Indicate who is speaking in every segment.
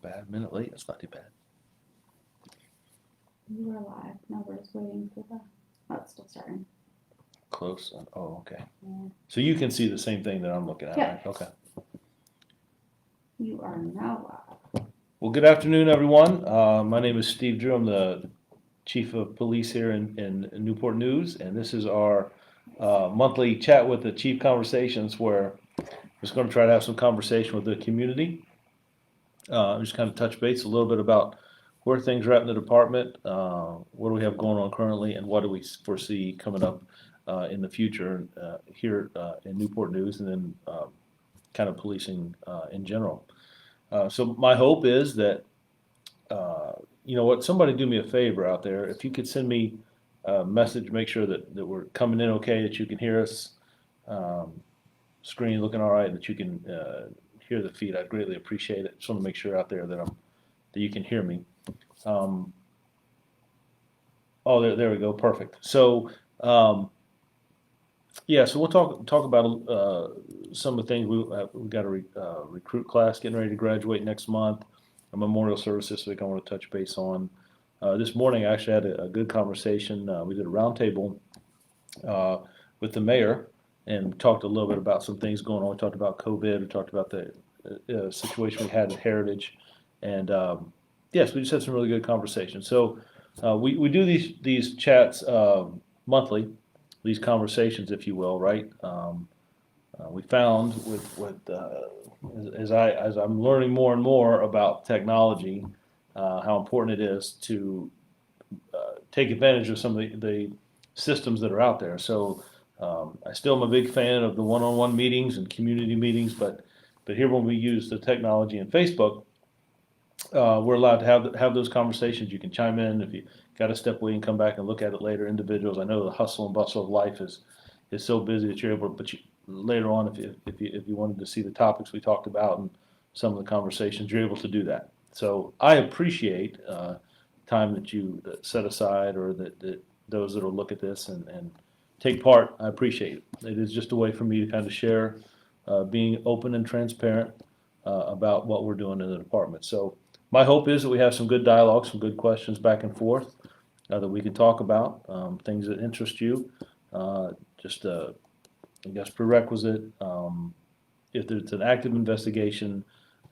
Speaker 1: bad. A minute late, that's not too bad.
Speaker 2: You are live. No, we're just waiting for the. Oh, it's still starting.
Speaker 1: Close. Oh, okay.
Speaker 2: Yeah.
Speaker 1: So you can see the same thing that I'm looking at,
Speaker 2: Yeah.
Speaker 1: right? Okay.
Speaker 2: You are now live.
Speaker 1: Well, good afternoon, everyone. My name is Steve Drew. I'm the Chief of Police here in Newport News, and this is our monthly chat with the Chief Conversations, where we're just going to try to have some conversation with the community. Just kind of touch base a little bit about where things are at in the department, what do we have going on currently, and what do we foresee coming up in the future here in Newport News, and then kind of policing in general. So my hope is that, you know what, somebody do me a favor out there. If you could send me a message, make sure that we're coming in okay, that you can hear us, screen looking all right, that you can hear the feed. I'd greatly appreciate it. Just want to make sure out there that you can hear me. Oh, there we go. Perfect. So, yeah, so we'll talk about some of the things. We've got a recruit class getting ready to graduate next month. A memorial service this week I want to touch base on. This morning I actually had a good conversation. We did a roundtable with the mayor and talked a little bit about some things going on. We talked about COVID. We talked about the situation we had at Heritage, and yes, we just had some really good conversations. So we do these chats monthly, these conversations, if you will, right? We found as I'm learning more and more about technology, how important it is to take advantage of some of the systems that are out there. So I still am a big fan of the one-on-one meetings and community meetings, but here when we use the technology and Facebook, we're allowed to have those conversations. You can chime in if you got to step away and come back and look at it later. Individuals, I know the hustle and bustle of life is so busy that you're able, but later on, if you wanted to see the topics we talked about and some of the conversations, you're able to do that. So I appreciate time that you set aside, or that those that will look at this and take part. I appreciate it. It is just a way for me to kind of share, being open and transparent about what we're doing in the department. So my hope is that we have some good dialogue, some good questions back and forth that we can talk about, things that interest you. Just I guess prerequisite. If there's an active investigation,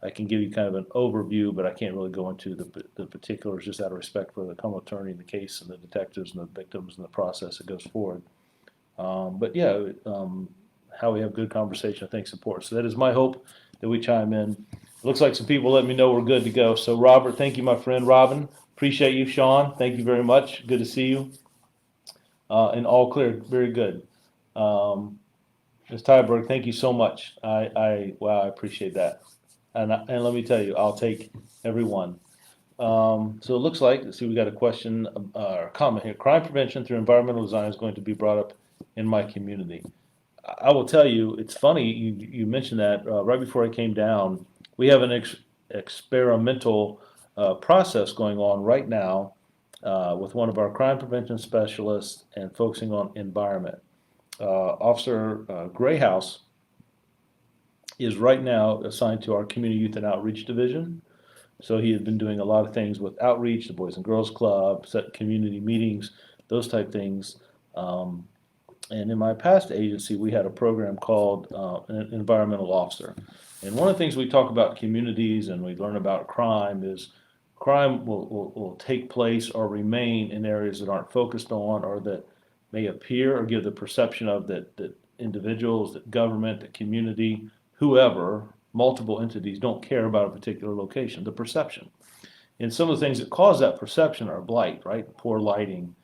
Speaker 1: I can give you kind of an overview, but I can't really go into the particulars, just out of respect for the criminal attorney in the case and the detectives and the victims and the process that goes forward. But yeah, how we have good conversation, I think, is important. So that is my hope, that we chime in. It looks like some people let me know we're good to go. So Robert, thank you, my friend. Robin, appreciate you. Sean, thank you very much. Good to see you. And all clear, very good. Ms. Tyberg, thank you so much. Wow, I appreciate that. And let me tell you, I'll take every one. So it looks like, let's see, we got a question or a comment here. Crime prevention through environmental design is going to be brought up in my community. I will tell you, it's funny you mentioned that right before I came down. We have an experimental process going on right now with one of our crime prevention specialists and focusing on environment. Officer Grayhouse is right now assigned to our Community Youth and Outreach Division. So he had been doing a lot of things with outreach, the Boys and Girls Club, set community meetings, those type things. And in my past agency, we had a program called an environmental officer. And one of the things we talk about communities and we learn about crime is crime will take place or remain in areas that aren't focused on, or that may appear or give the perception of that individuals, that government, the community, whoever, multiple entities don't care about a particular location, the perception. And some of the things that cause that perception are blight, right? Poor lighting,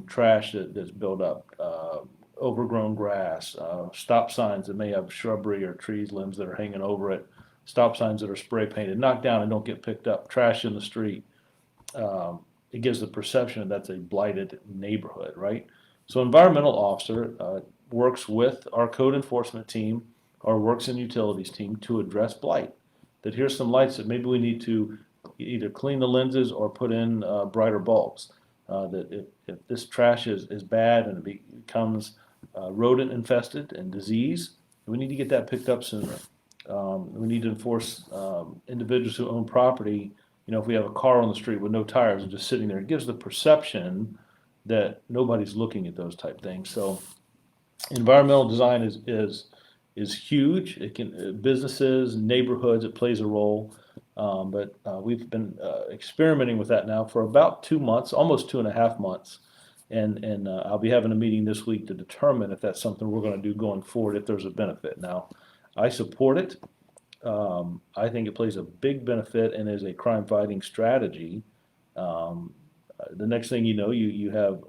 Speaker 1: trash that's built up, overgrown grass, stop signs that may have shrubbery or trees, limbs that are hanging over it, stop signs that are spray painted, knocked down and don't get picked up, trash in the street. It gives the perception that that's a blighted neighborhood, right? So environmental officer works with our code enforcement team, or works in utilities team, to address blight. That here's some lights that maybe we need to either clean the lenses or put in brighter bulbs. That if this trash is bad and it becomes rodent infested and disease, we need to get that picked up sooner. We need to enforce individuals who own property. You know, if we have a car on the street with no tires and just sitting there, it gives the perception that nobody's looking at those type things. So environmental design is huge. It can businesses, neighborhoods, it plays a role. But we've been experimenting with that now for about 2 months, almost 2.5 months. And I'll be having a meeting this week to determine if that's something we're going to do going forward, if there's a benefit. Now, I support it. I think it plays a big benefit and is a crime-fighting strategy. The next thing you know, you have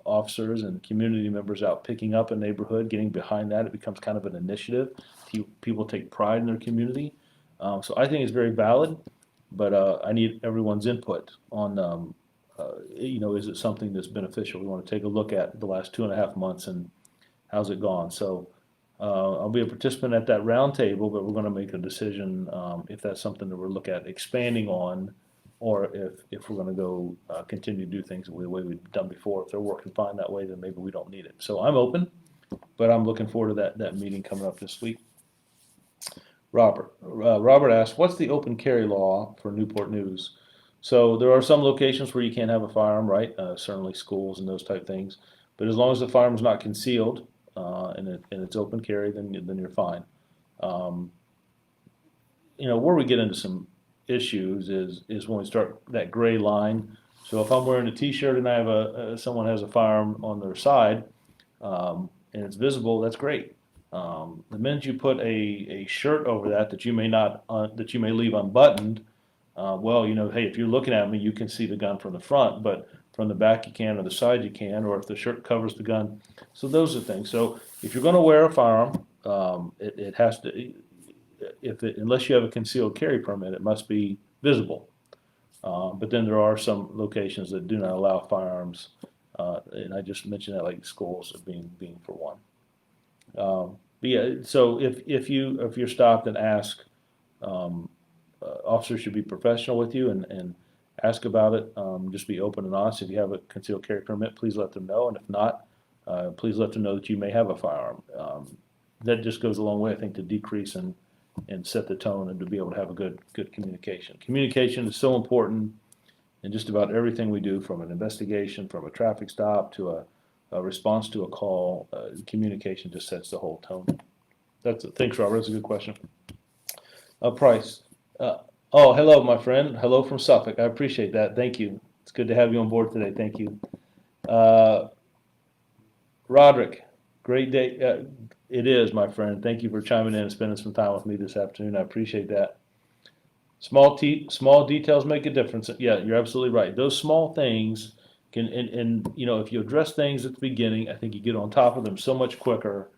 Speaker 1: officers and community members out picking up a neighborhood, getting behind that. It becomes kind of an initiative. People take pride in their community. So I think it's very valid, but I need everyone's input on, is it something that's beneficial? We want to take a look at the last 2.5 months and how's it gone. So I'll be a participant at that roundtable, but we're going to make a decision if that's something that we're look at expanding on, or if we're going to go continue to do things the way we've done before. If they're working fine that way, then maybe we don't need it. So I'm open, but I'm looking forward to that meeting coming up this week. Robert asked, what's the open carry law for Newport News? So there are some locations where you can't have a firearm, right? Certainly schools and those type things. But as long as the firearm's not concealed and it's open carry, then you're fine. Where we get into some issues is when we start that gray line. So if I'm wearing a T-shirt and I have someone has a firearm on their side and it's visible, that's great. The minute you put a shirt over that you may not that you may leave unbuttoned, hey, if you're looking at me, you can see the gun from the front, but from the back you can, or the side you can, or if the shirt covers the gun. So those are things. So if you're going to wear a firearm, it has to. Unless you have a concealed carry permit, it must be visible. But then there are some locations that do not allow firearms, and I just mentioned that, like schools being for one. But yeah, so if you're stopped and asked, officers should be professional with you and ask about it. Just be open and honest. If you have a concealed carry permit, please let them know, and if not, please let them know that you may have a firearm. That just goes a long way, I think, to decrease and set the tone and to be able to have a good communication. Communication is so important in just about everything we do, from an investigation, from a traffic stop, to a response to a call. Communication just sets the whole tone. That's it. Thanks, Robert. That's a good question. Price. Hello, my friend. Hello from Suffolk. I appreciate that. Thank you. It's good to have you on board today. Thank you. Roderick, great day. It is, my friend. Thank you for chiming in and spending some time with me this afternoon. I appreciate that. Small details make a difference. Yeah, you're absolutely right. Those small things can, and if you address things at the beginning, I think you get on top of them so much quicker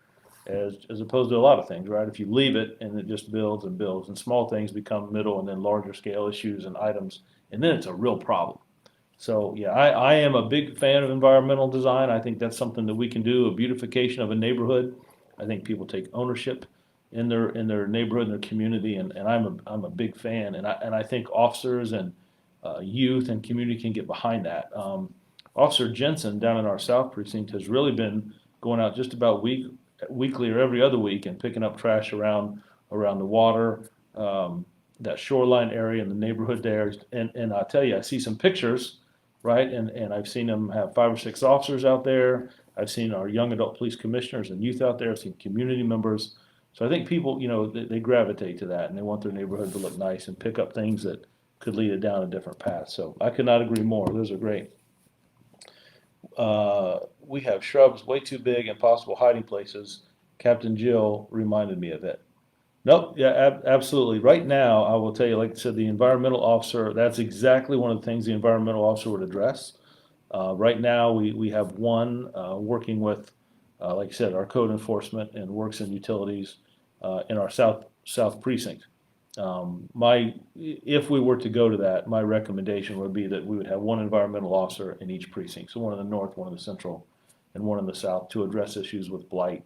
Speaker 1: as opposed to a lot of things, right? If you leave it and it just builds and builds, and small things become middle and then larger scale issues and items, and then it's a real problem. So yeah, I am a big fan of environmental design. I think that's something that we can do, a beautification of a neighborhood. I think people take ownership in their neighborhood and their community, and I'm a big fan, and I think officers and youth and community can get behind that. Officer Jensen down in our South Precinct has really been going out just about weekly or every other week and picking up trash around the water, that shoreline area in the neighborhood there. And I tell you, I see some pictures, right? And I've seen them have 5 or 6 officers out there. I've seen our young adult police commissioners and youth out there. I've seen community members. So I think people, they gravitate to that, and they want their neighborhood to look nice and pick up things that could lead it down a different path. So I could not agree more. Those are great. We have shrubs way too big and possible hiding places. Captain Jill reminded me of it. Nope, yeah, absolutely. Right now, I will tell you, like I said, the environmental officer, that's exactly one of the things the environmental officer would address. Right now, we have one working with, like I said, our code enforcement and works and utilities in our South Precinct. If we were to go to that, my recommendation would be that we would have one environmental officer in each precinct. So one in the north, one in the central, and one in the south, to address issues with blight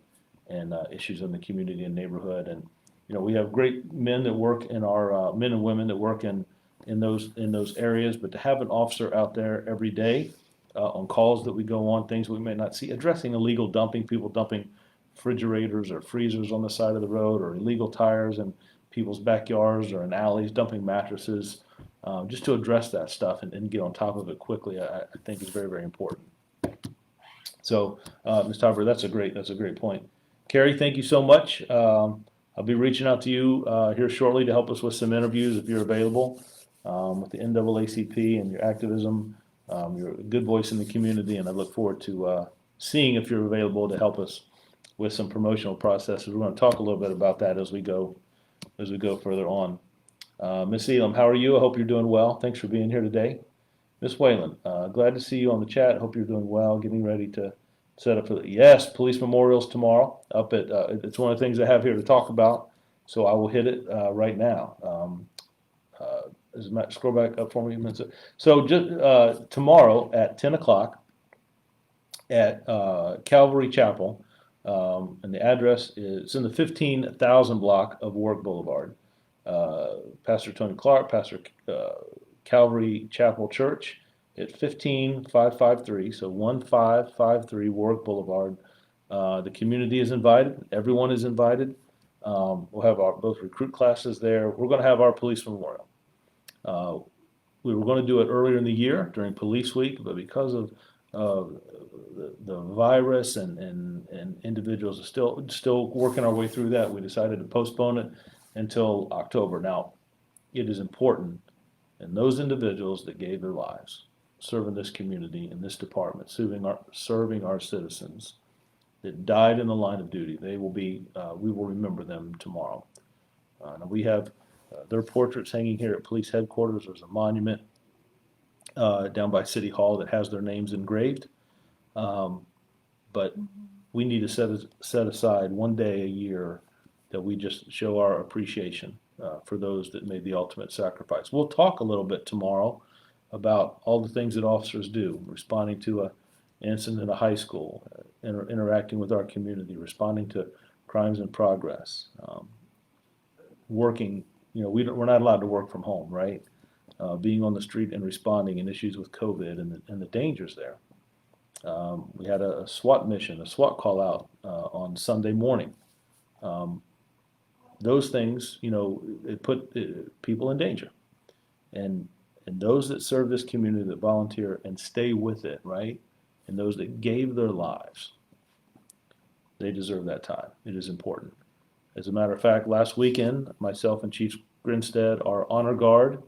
Speaker 1: and issues in the community and neighborhood. And we have great men that work in our men and women that work in those areas. But to have an officer out there every day on calls that we go on, things we may not see, addressing illegal dumping, people dumping refrigerators or freezers on the side of the road, or illegal tires, and people's backyards or in alleys, dumping mattresses, just to address that stuff and get on top of it quickly, I think is very, very important. So, Ms. Tauber, that's a great point. Carrie, thank you so much. I'll be reaching out to you here shortly to help us with some interviews if you're available with the NAACP and your activism. You're a good voice in the community, and I look forward to seeing if you're available to help us with some promotional processes. We're going to talk a little bit about that as we go further on. Ms. Elam, how are you? I hope you're doing well. Thanks for being here today. Ms. Whalen, glad to see you on the chat. Hope you're doing well. Getting ready to set up for yes, police memorials tomorrow. Up at it's one of the things I have here to talk about, so I will hit it right now. Is Matt scroll back up for me? So just tomorrow at 10 o'clock at Calvary Chapel, and the address is in the 15,000 block of Warwick Boulevard. Pastor Tony Clark, Pastor Calvary Chapel Church at 15553, so 1553 Warwick Boulevard. The community is invited. Everyone is invited. We'll have both recruit classes there. We're going to have our police memorial. We were going to do it earlier in the year during Police Week, but because of the virus and individuals are still working our way through that, we decided to postpone it until October. Now, it is important, and those individuals that gave their lives serving this community in this department, serving our citizens that died in the line of duty, we will remember them tomorrow. Now we have their portraits hanging here at police headquarters. There's a monument down by City Hall that has their names engraved. But we need to set aside one day a year that we just show our appreciation for those that made the ultimate sacrifice. We'll talk a little bit tomorrow about all the things that officers do, responding to an incident at a high school, interacting with our community, responding to crimes in progress, working. We're not allowed to work from home, right? Being on the street and responding in issues with COVID and the dangers there. We had a SWAT mission, a SWAT call out on Sunday morning. Those things, it put people in danger. And those that serve this community, that volunteer and stay with it, right? And those that gave their lives, they deserve that time. It is important. As a matter of fact, last weekend, myself and Chief Grinstead, our honor guard,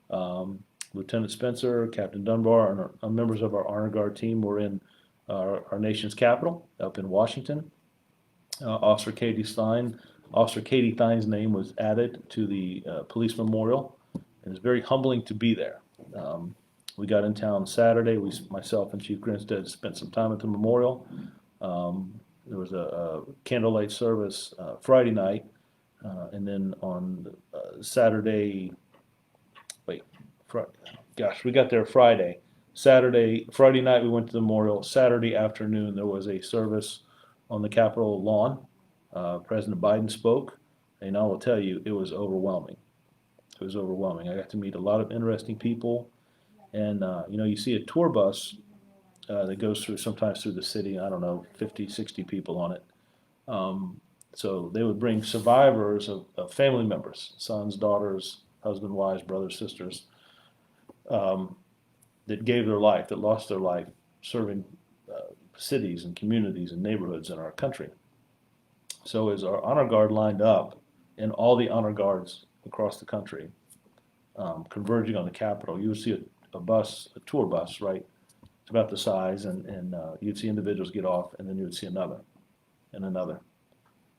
Speaker 1: Lieutenant Spencer, Captain Dunbar, and our members of our honor guard team were in our nation's capital up in Washington. Officer Katie Thine's name was added to the police memorial. And it's very humbling to be there. We got in town Saturday. Myself and Chief Grinstead spent some time at the memorial. There was a candlelight service Friday night, and then on Saturday. We got there Friday. Friday night we went to the memorial. Saturday afternoon there was a service on the Capitol lawn. President Biden spoke, and I will tell you, it was overwhelming. It was overwhelming. I got to meet a lot of interesting people, and you see a tour bus that goes sometimes through the city. I don't know, 50, 60 people on it. So they would bring survivors of family members, sons, daughters, husband, wives, brothers, sisters, that gave their life, that lost their life serving cities and communities and neighborhoods in our country. So as our honor guard lined up, and all the honor guards across the country converging on the Capitol, you would see a tour bus, right? It's about the size, and you'd see individuals get off, and then you would see another, and another,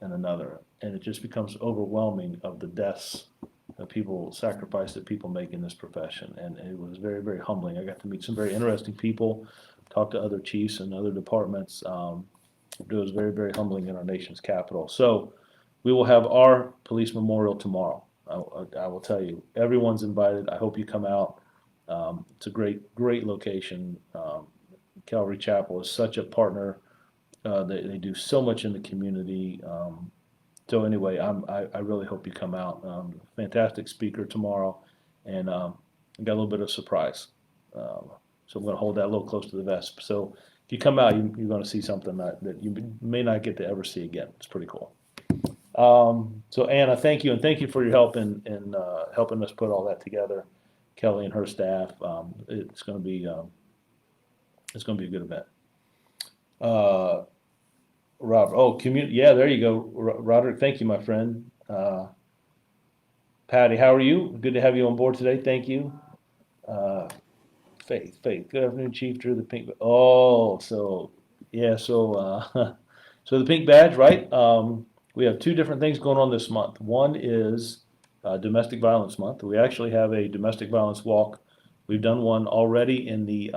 Speaker 1: and another, and it just becomes overwhelming of the deaths that people sacrifice that people make in this profession, and it was very, very humbling. I got to meet some very interesting people, talk to other chiefs and other departments. It was very, very humbling in our nation's capital. So we will have our police memorial tomorrow. I will tell you, everyone's invited. I hope you come out. It's a great, great location. Calvary Chapel is such a partner. They do so much in the community. So anyway, I really hope you come out. Fantastic speaker tomorrow, and I got a little bit of surprise. So I'm going to hold that a little close to the vest. So if you come out, you're going to see something that you may not get to ever see again. It's pretty cool. So Anna, thank you, and thank you for your help in helping us put all that together. Kelly and her staff. It's going to be a good event. Uh, Robert, oh, community, yeah, there you go, Roderick. Thank you, my friend. Patty, how are you? Good to have you on board today. Thank you. Uh, Faith. Good afternoon, Chief Drew. The pink. Oh, so yeah, so the pink badge, right? We have two different things going on this month. One is Domestic Violence Month. We actually have a domestic violence walk. We've done one already in the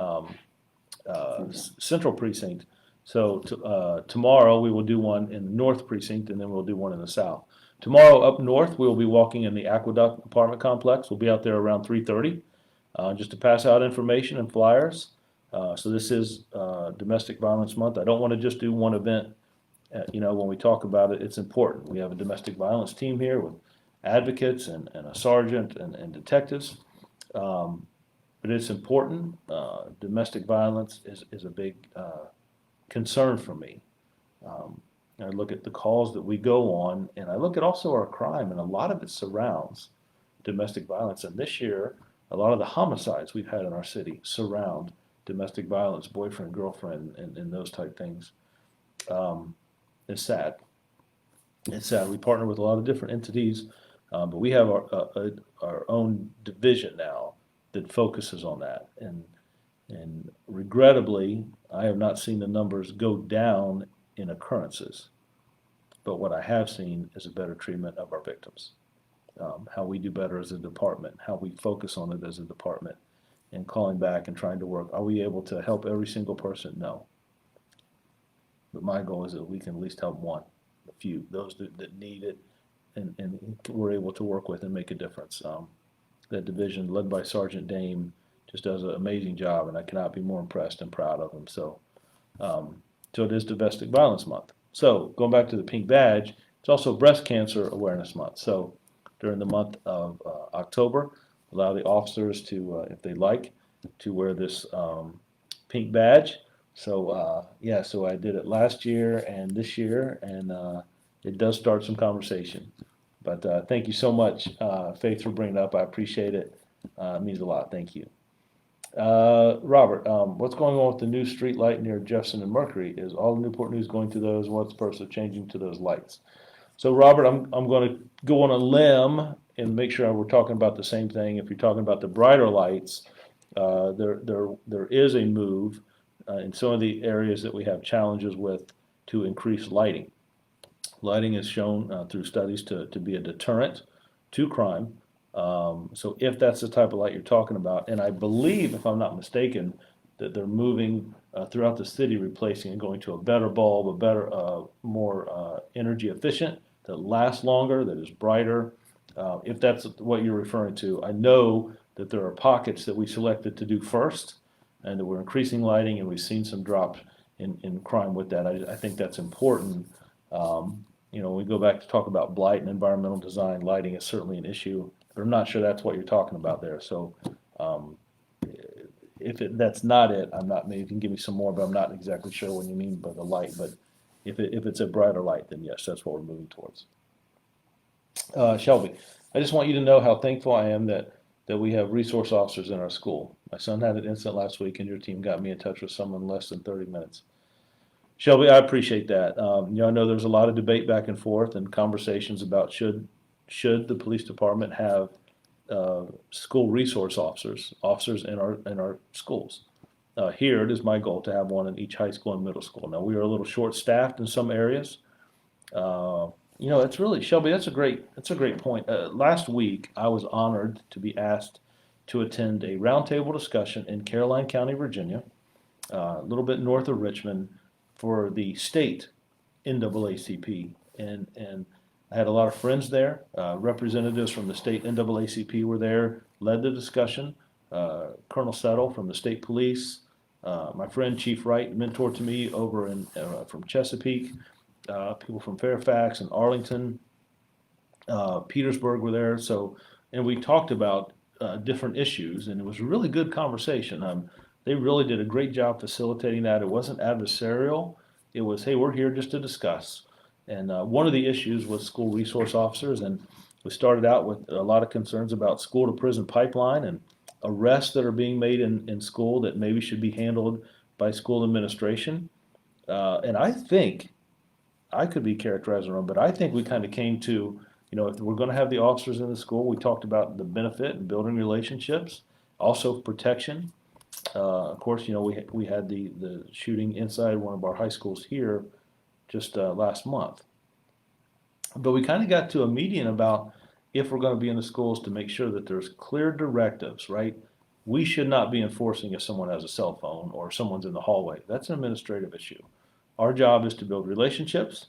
Speaker 1: Central Precinct. So tomorrow we will do one in the North Precinct, and then we'll do one in the South. Tomorrow up north, we will be walking in the Aqueduct apartment complex. We'll be out there around 3:30, just to pass out information and flyers. So this is Domestic Violence Month. I don't want to just do one event. When we talk about it, it's important. We have a domestic violence team here with advocates and a sergeant and detectives. But it's important. Domestic violence is a big concern for me. I look at the calls that we go on, and I look at also our crime, and a lot of it surrounds domestic violence. And this year, a lot of the homicides we've had in our city surround domestic violence, boyfriend, girlfriend, and those type things. It's sad. It's sad. We partner with a lot of different entities, but we have our own division now that focuses on that. And regrettably, I have not seen the numbers go down in occurrences. But what I have seen is a better treatment of our victims. How we do better as a department, how we focus on it as a department, and calling back and trying to work. Are we able to help every single person? No. But my goal is that we can at least help one, a few, those that need it, and we're able to work with and make a difference. That division led by Sergeant Dame just does an amazing job, and I cannot be more impressed and proud of him. So it is Domestic Violence Month. So going back to the pink badge, it's also Breast Cancer Awareness Month. So during the month of October, allow the officers to, if they like, to wear this pink badge. So so I did it last year and this year, and it does start some conversation. But thank you so much, Faith, for bringing it up. I appreciate it. It means a lot. Thank you. Robert, what's going on with the new street light near Jefferson and Mercury? Is all the Newport News going to those? What's the purpose of changing to those lights? So, Robert, I'm going to go on a limb and make sure we're talking about the same thing. If you're talking about the brighter lights, there is a move in some of the areas that we have challenges with to increase lighting. Lighting is shown through studies to be a deterrent to crime. So if that's the type of light you're talking about, and I believe, if I'm not mistaken, that they're moving throughout the city, replacing and going to a better bulb, a better, more energy efficient, that lasts longer, that is brighter. If that's what you're referring to, I know that there are pockets that we selected to do first, and that we're increasing lighting, and we've seen some drops in crime with that. I think that's important. When we go back to talk about blight and environmental design, lighting is certainly an issue. But I'm not sure that's what you're talking about there. So that's not it, I'm not. Maybe you can give me some more, but I'm not exactly sure what you mean by the light. But if it's a brighter light, then yes, that's what we're moving towards. Shelby, I just want you to know how thankful I am that we have resource officers in our school. My son had an incident last week, and your team got me in touch with someone in less than 30 minutes. Shelby, I appreciate that. I know there's a lot of debate back and forth and conversations about should the police department have school resource officers in our schools. Here, it is my goal to have one in each high school and middle school. Now, we are a little short-staffed in some areas. It's really, Shelby, that's a great point. Last week, I was honored to be asked to attend a roundtable discussion in Caroline County, Virginia, a little bit north of Richmond, for the state NAACP. And I had a lot of friends there. Representatives from the state NAACP were there, led the discussion. Colonel Settle from the state police, my friend Chief Wright, mentor to me over from Chesapeake, people from Fairfax and Arlington, Petersburg were there. And we talked about different issues, and it was a really good conversation. They really did a great job facilitating that. It wasn't adversarial. It was, hey, we're here just to discuss. And one of the issues was school resource officers, and we started out with a lot of concerns about school to prison pipeline and arrests that are being made in school that maybe should be handled by school administration. And I think, I could be characterizing wrong, but I think we kind of came to, if we're going to have the officers in the school, we talked about the benefit and building relationships, also protection. Of course, we had the shooting inside one of our high schools here just last month. But we kind of got to a median about if we're going to be in the schools to make sure that there's clear directives, right? We should not be enforcing if someone has a cell phone or someone's in the hallway. That's an administrative issue. Our job is to build relationships,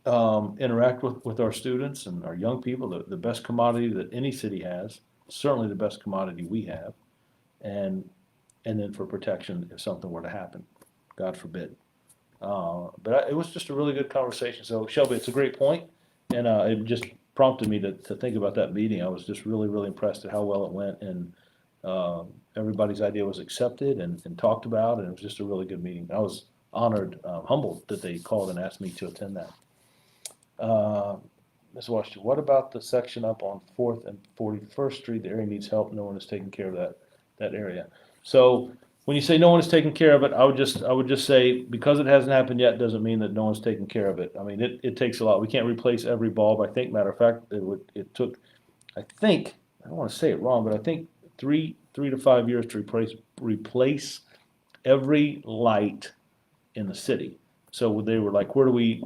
Speaker 1: interact with our students and our young people, the best commodity that any city has, certainly the best commodity we have, and then for protection if something were to happen, God forbid. But it was just a really good conversation. So Shelby, it's a great point, and it just prompted me to think about that meeting. I was just really, really impressed at how well it went, and everybody's idea was accepted and talked about, and it was just a really good meeting. I was honored, humbled that they called and asked me to attend that. Ms. Washington, what about the section up on 4th and 41st Street? The area needs help. No one is taking care of that area. So when you say no one is taking care of it, I would just say because it hasn't happened yet doesn't mean that no one's taking care of it. I mean, it takes a lot. We can't replace every bulb. I think, matter of fact, it took, I don't want to say it wrong, but I think three to 5 years to replace every light in the city. So they were like, where do we,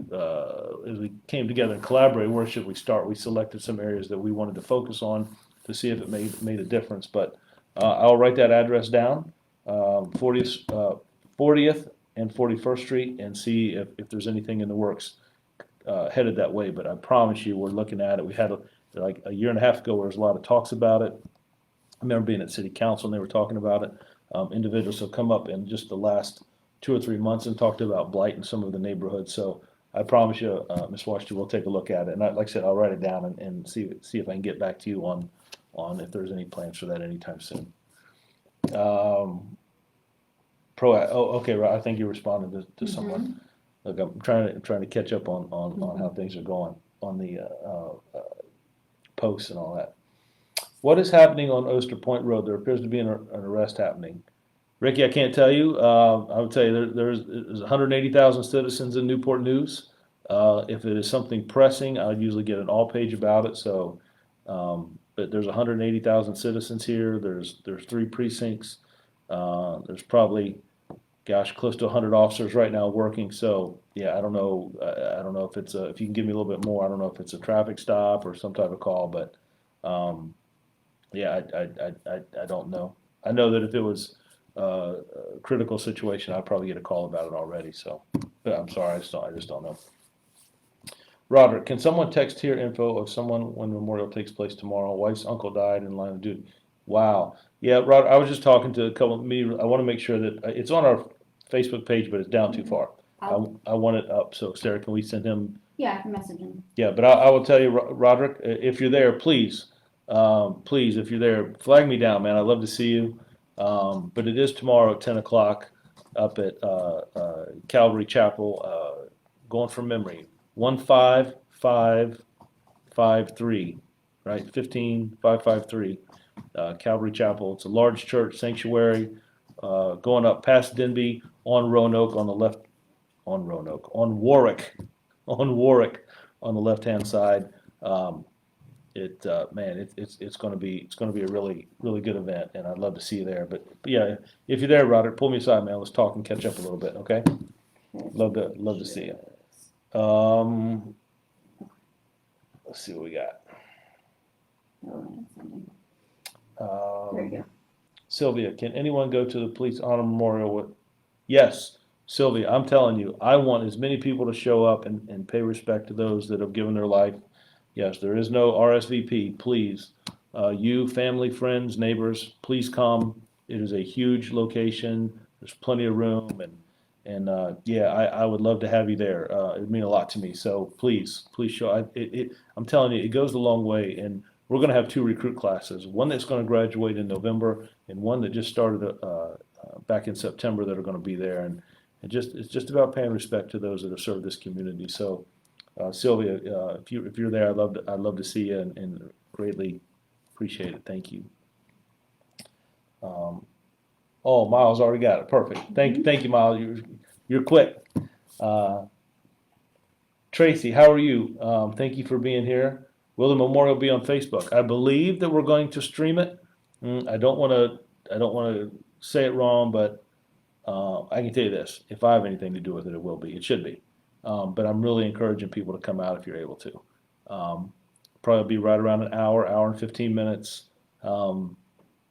Speaker 1: as we came together and collaborated, where should we start? We selected some areas that we wanted to focus on to see if it made a difference. But I'll write that address down, 40th and 41st Street, and see if there's anything in the works headed that way. But I promise you, we're looking at it. We had like a year and a half ago, there was a lot of talks about it. I remember being at city council and they were talking about it. Individuals have come up in just the last 2 or 3 months and talked about blight in some of the neighborhoods. So I promise you, Ms. Washington, we'll take a look at it. And like I said, I'll write it down and see if I can get back to you on if there's any plans for that anytime soon. Okay, right. I think you responded to someone. Look, I'm trying to catch up on how things are going on the posts and all that. What is happening on Oyster Point Road? There appears to be an arrest happening. Ricky, I can't tell you. I would tell you there's 180,000 citizens in Newport News. If it is something pressing, I would usually get an all-page about it. So, but there's 180,000 citizens here. There's 3 precincts. There's probably, close to 100 officers right now working. So, yeah, I don't know. I don't know if it's if you can give me a little bit more. I don't know if it's a traffic stop or some type of call, but yeah, I don't know. I know that if it was a critical situation, I'd probably get a call about it already. So, but I'm sorry, I just don't know. Roderick, can someone text here info of someone when memorial takes place tomorrow? Wife's uncle died in line of duty. Wow. Yeah, Rod, I was just talking to a couple of me. I want to make sure that it's on our Facebook page, but it's down too far. I want it up. So, Sarah, can we send him?
Speaker 2: Yeah, I can message him.
Speaker 1: Yeah, but I will tell you, Roderick, if you're there, please, if you're there, flag me down, man. I'd love to see you. But it is tomorrow at 10 o'clock up at Calvary Chapel, going from memory, 15553, right? 15553, Calvary Chapel. It's a large church sanctuary, going up past Denby on Roanoke on the left, on Warwick on the left-hand side. It's going to be a really, really good event, and I'd love to see you there. But yeah, if you're there, Roderick, pull me aside, man. Let's talk and catch up a little bit, okay? Love to see you. Let's see what we got.
Speaker 2: There you go.
Speaker 1: Sylvia, can anyone go to the police honor memorial? Yes, Sylvia, I'm telling you, I want as many people to show up and pay respect to those that have given their life. Yes, there is no RSVP. Please, you, family, friends, neighbors, please come. It is a huge location. There's plenty of room, and yeah, I would love to have you there. It would mean a lot to me. So please show. I'm telling you, it goes a long way. And we're going to have 2 recruit classes. One that's going to graduate in November, and one that just started back in September that are going to be there. it's just about paying respect to those that have served this community. So, Sylvia, if you're there, I'd love to see you and greatly appreciate it. Thank you. Oh, Miles already got it. Perfect. Thank you, Miles. You're quick. Tracy, how are you? Thank you for being here. Will the memorial be on Facebook? I believe that we're going to stream it. I don't want to say it wrong, but I can tell you this: if I have anything to do with it, it will be. It should be. But I'm really encouraging people to come out if you're able to. Probably be right around an hour and 15 minutes. And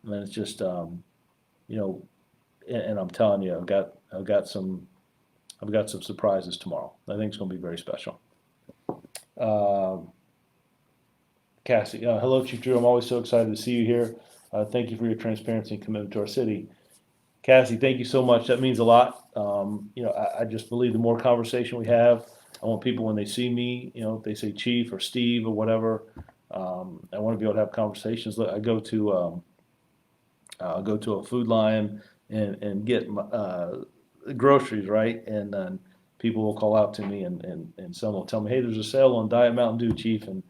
Speaker 1: it's just, and I'm telling you, I've got some surprises tomorrow. I think it's going to be very special. Cassie, hello, Chief Drew. I'm always so excited to see you here. Thank you for your transparency and commitment to our city. Cassie, thank you so much. That means a lot. I just believe the more conversation we have, I want people when they see me, if they say Chief or Steve or whatever, I want to be able to have conversations. I go to a Food Lion and get groceries, right? And then people will call out to me and some will tell me, hey, there's a sale on Diet Mountain Dew, Chief, and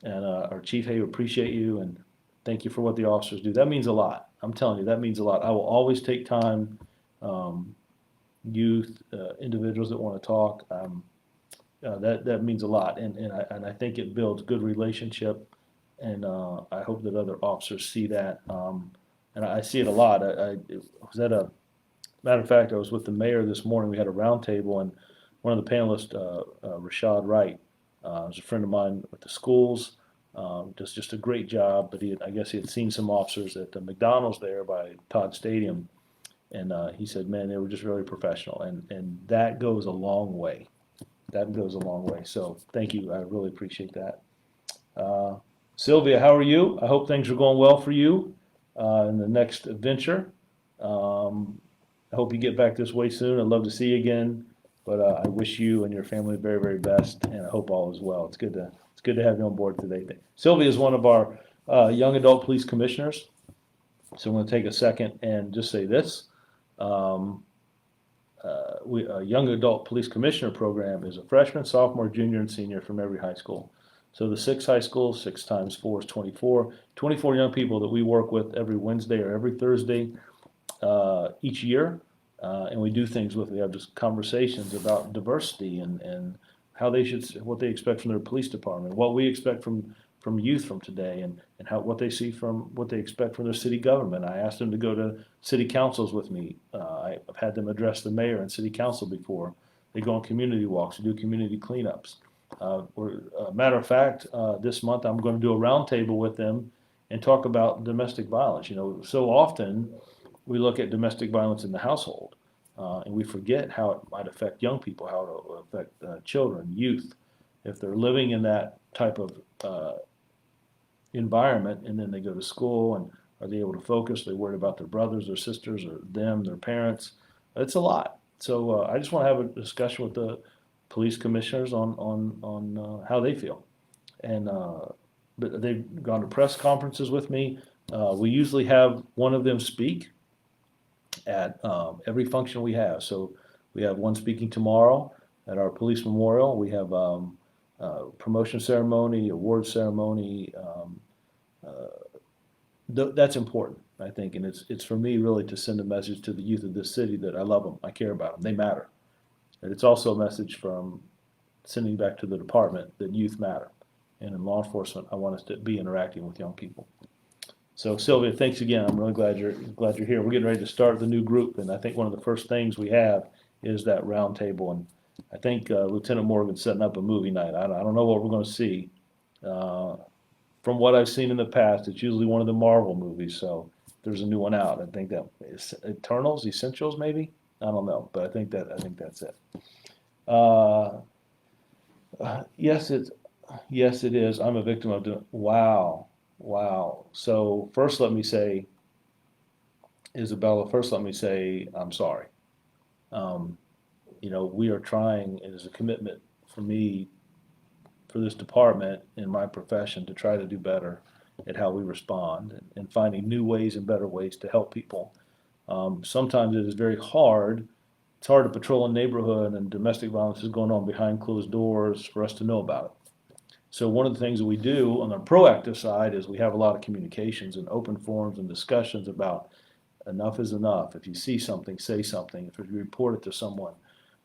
Speaker 1: our Chief, hey, we appreciate you and thank you for what the officers do. That means a lot. I'm telling you, that means a lot. I will always take time, youth, individuals that want to talk. That means a lot, and I think it builds good relationship, and I hope that other officers see that. And I see it a lot. I was at a matter of fact, I was with the mayor this morning. We had a roundtable, and one of the panelists, Rashad Wright, was a friend of mine with the schools. Does just a great job, but I guess he had seen some officers at the McDonald's there by Todd Stadium, and he said, man, they were just really professional, and that goes a long way. That goes a long way. So thank you. I really appreciate that. Sylvia, how are you? I hope things are going well for you in the next adventure. I hope you get back this way soon. I'd love to see you again, but I wish you and your family the very, very best, and I hope all is well. It's good to have you on board today. Sylvia is one of our young adult police commissioners, so I'm going to take a second and just say this. A young adult police commissioner program is a freshman, sophomore, junior, and senior from every high school. So the 6 high schools, 6 times 4 is 24. 24 young people that we work with every Wednesday or every Thursday each year, and we do things with. We have just conversations about diversity and how what they expect from their police department, what we expect from youth from today, and what they see from what they expect from their city government. I asked them to go to city councils with me. I've had them address the mayor and city council before. They go on community walks, do community cleanups. Matter of fact, this month I'm going to do a roundtable with them and talk about domestic violence. So often we look at domestic violence in the household, and we forget how it might affect young people, how it will affect children, youth, if they're living in that type of environment, and then they go to school, and are they able to focus? Are they worried about their brothers, their sisters, or them, their parents? It's a lot. So I just want to have a discussion with the police commissioners on how they feel, and but they've gone to press conferences with me. We usually have one of them speak at every function we have. So we have one speaking tomorrow at our police memorial. We have promotion ceremony, award ceremony. That's important, I think, and it's for me really to send a message to the youth of this city that I love them, I care about them, they matter. And it's also a message from sending back to the department that youth matter. And in law enforcement, I want us to be interacting with young people. So Sylvia, thanks again. I'm really glad you're here. We're getting ready to start the new group, and I think one of the first things we have is that round table. And I think Lieutenant Morgan's setting up a movie night. I don't know what we're going to see. From what I've seen in the past, it's usually one of the Marvel movies. So there's a new one out. I think that is Eternals, Essentials, maybe. I don't know, but I think that's it. Yes, it is. I'm a victim of doing. Wow. So first, let me say, Isabella. First, let me say I'm sorry. We are trying. It is a commitment for me, for this department in my profession, to try to do better at how we respond and finding new ways and better ways to help people. Sometimes it is very hard it's hard to patrol a neighborhood and domestic violence is going on behind closed doors for us to know about it. So one of the things that we do on the proactive side is we have a lot of communications and open forums and discussions about enough is enough. If you see something, say something. If you report it to someone,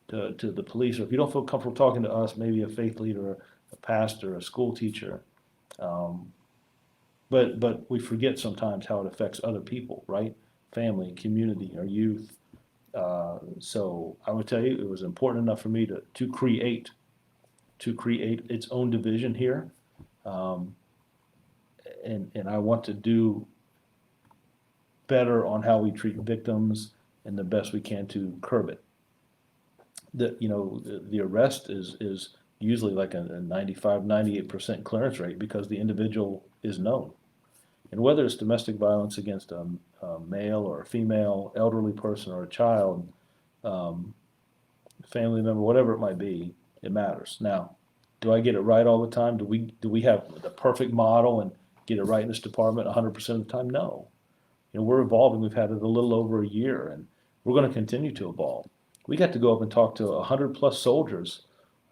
Speaker 1: to the police, or if you don't feel comfortable talking to us, maybe a faith leader, a pastor, a school teacher. But we forget sometimes how it affects other people, right? Family, community, our youth. So I would tell you, it was important enough for me to create its own division here, and I want to do better on how we treat victims and the best we can to curb it. The arrest is usually like a 95, 98% clearance rate because the individual is known. And whether it's domestic violence against a male or a female, elderly person or a child, family member, whatever it might be, it matters. Now, do I get it right all the time? Do we have the perfect model and get it right in this department 100% of the time? No. We're evolving. We've had it a little over a year, and we're going to continue to evolve. We got to go up and talk to 100+ soldiers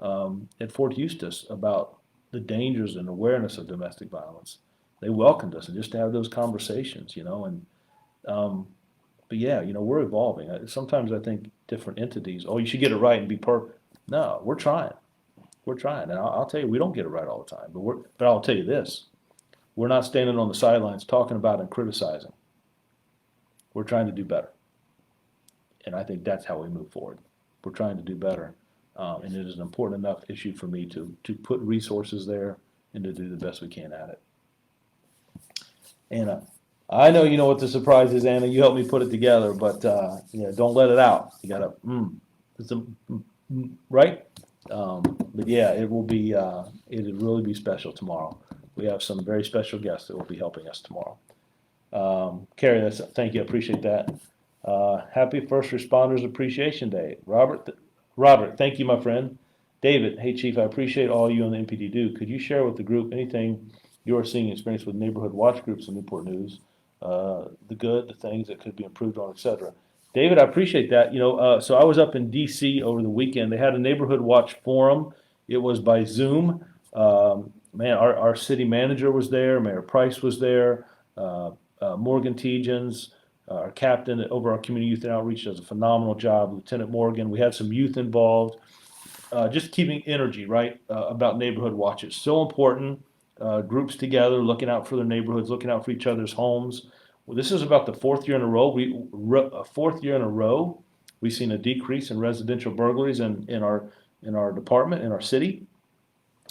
Speaker 1: at Fort Eustis about the dangers and awareness of domestic violence. They welcomed us, and just to have those conversations, and but yeah, we're evolving. Sometimes I think different entities, oh, you should get it right and be perfect. No, we're trying. We're trying, and I'll tell you, we don't get it right all the time. But I'll tell you this: we're not standing on the sidelines talking about and criticizing. We're trying to do better, and I think that's how we move forward. We're trying to do better, and it is an important enough issue for me to put resources there and to do the best we can at it. Anna, I know you know what the surprise is, Anna. You helped me put it together, but don't let it out. You gotta, right? But yeah, it will be. It'll really be special tomorrow. We have some very special guests that will be helping us tomorrow. Carrie, thank you. I appreciate that. Happy First Responders Appreciation Day, Roderick. Thank you, my friend. David, hey Chief, I appreciate all you and the MPD do. Could you share with the group anything you are seeing experience with neighborhood watch groups in Newport News, the good, the things that could be improved on, etc. David, I appreciate that. So I was up in D.C. over the weekend. They had a neighborhood watch forum. It was by Zoom. Our city manager was there. Mayor Price was there. Morgan Tegens, our captain over our community youth and outreach, does a phenomenal job. Lieutenant Morgan. We had some youth involved. Just keeping energy right about neighborhood watches. So important. Groups together, looking out for their neighborhoods, looking out for each other's homes. Well, this is about the fourth year in a row. We've seen a decrease in residential burglaries in our department, in our city,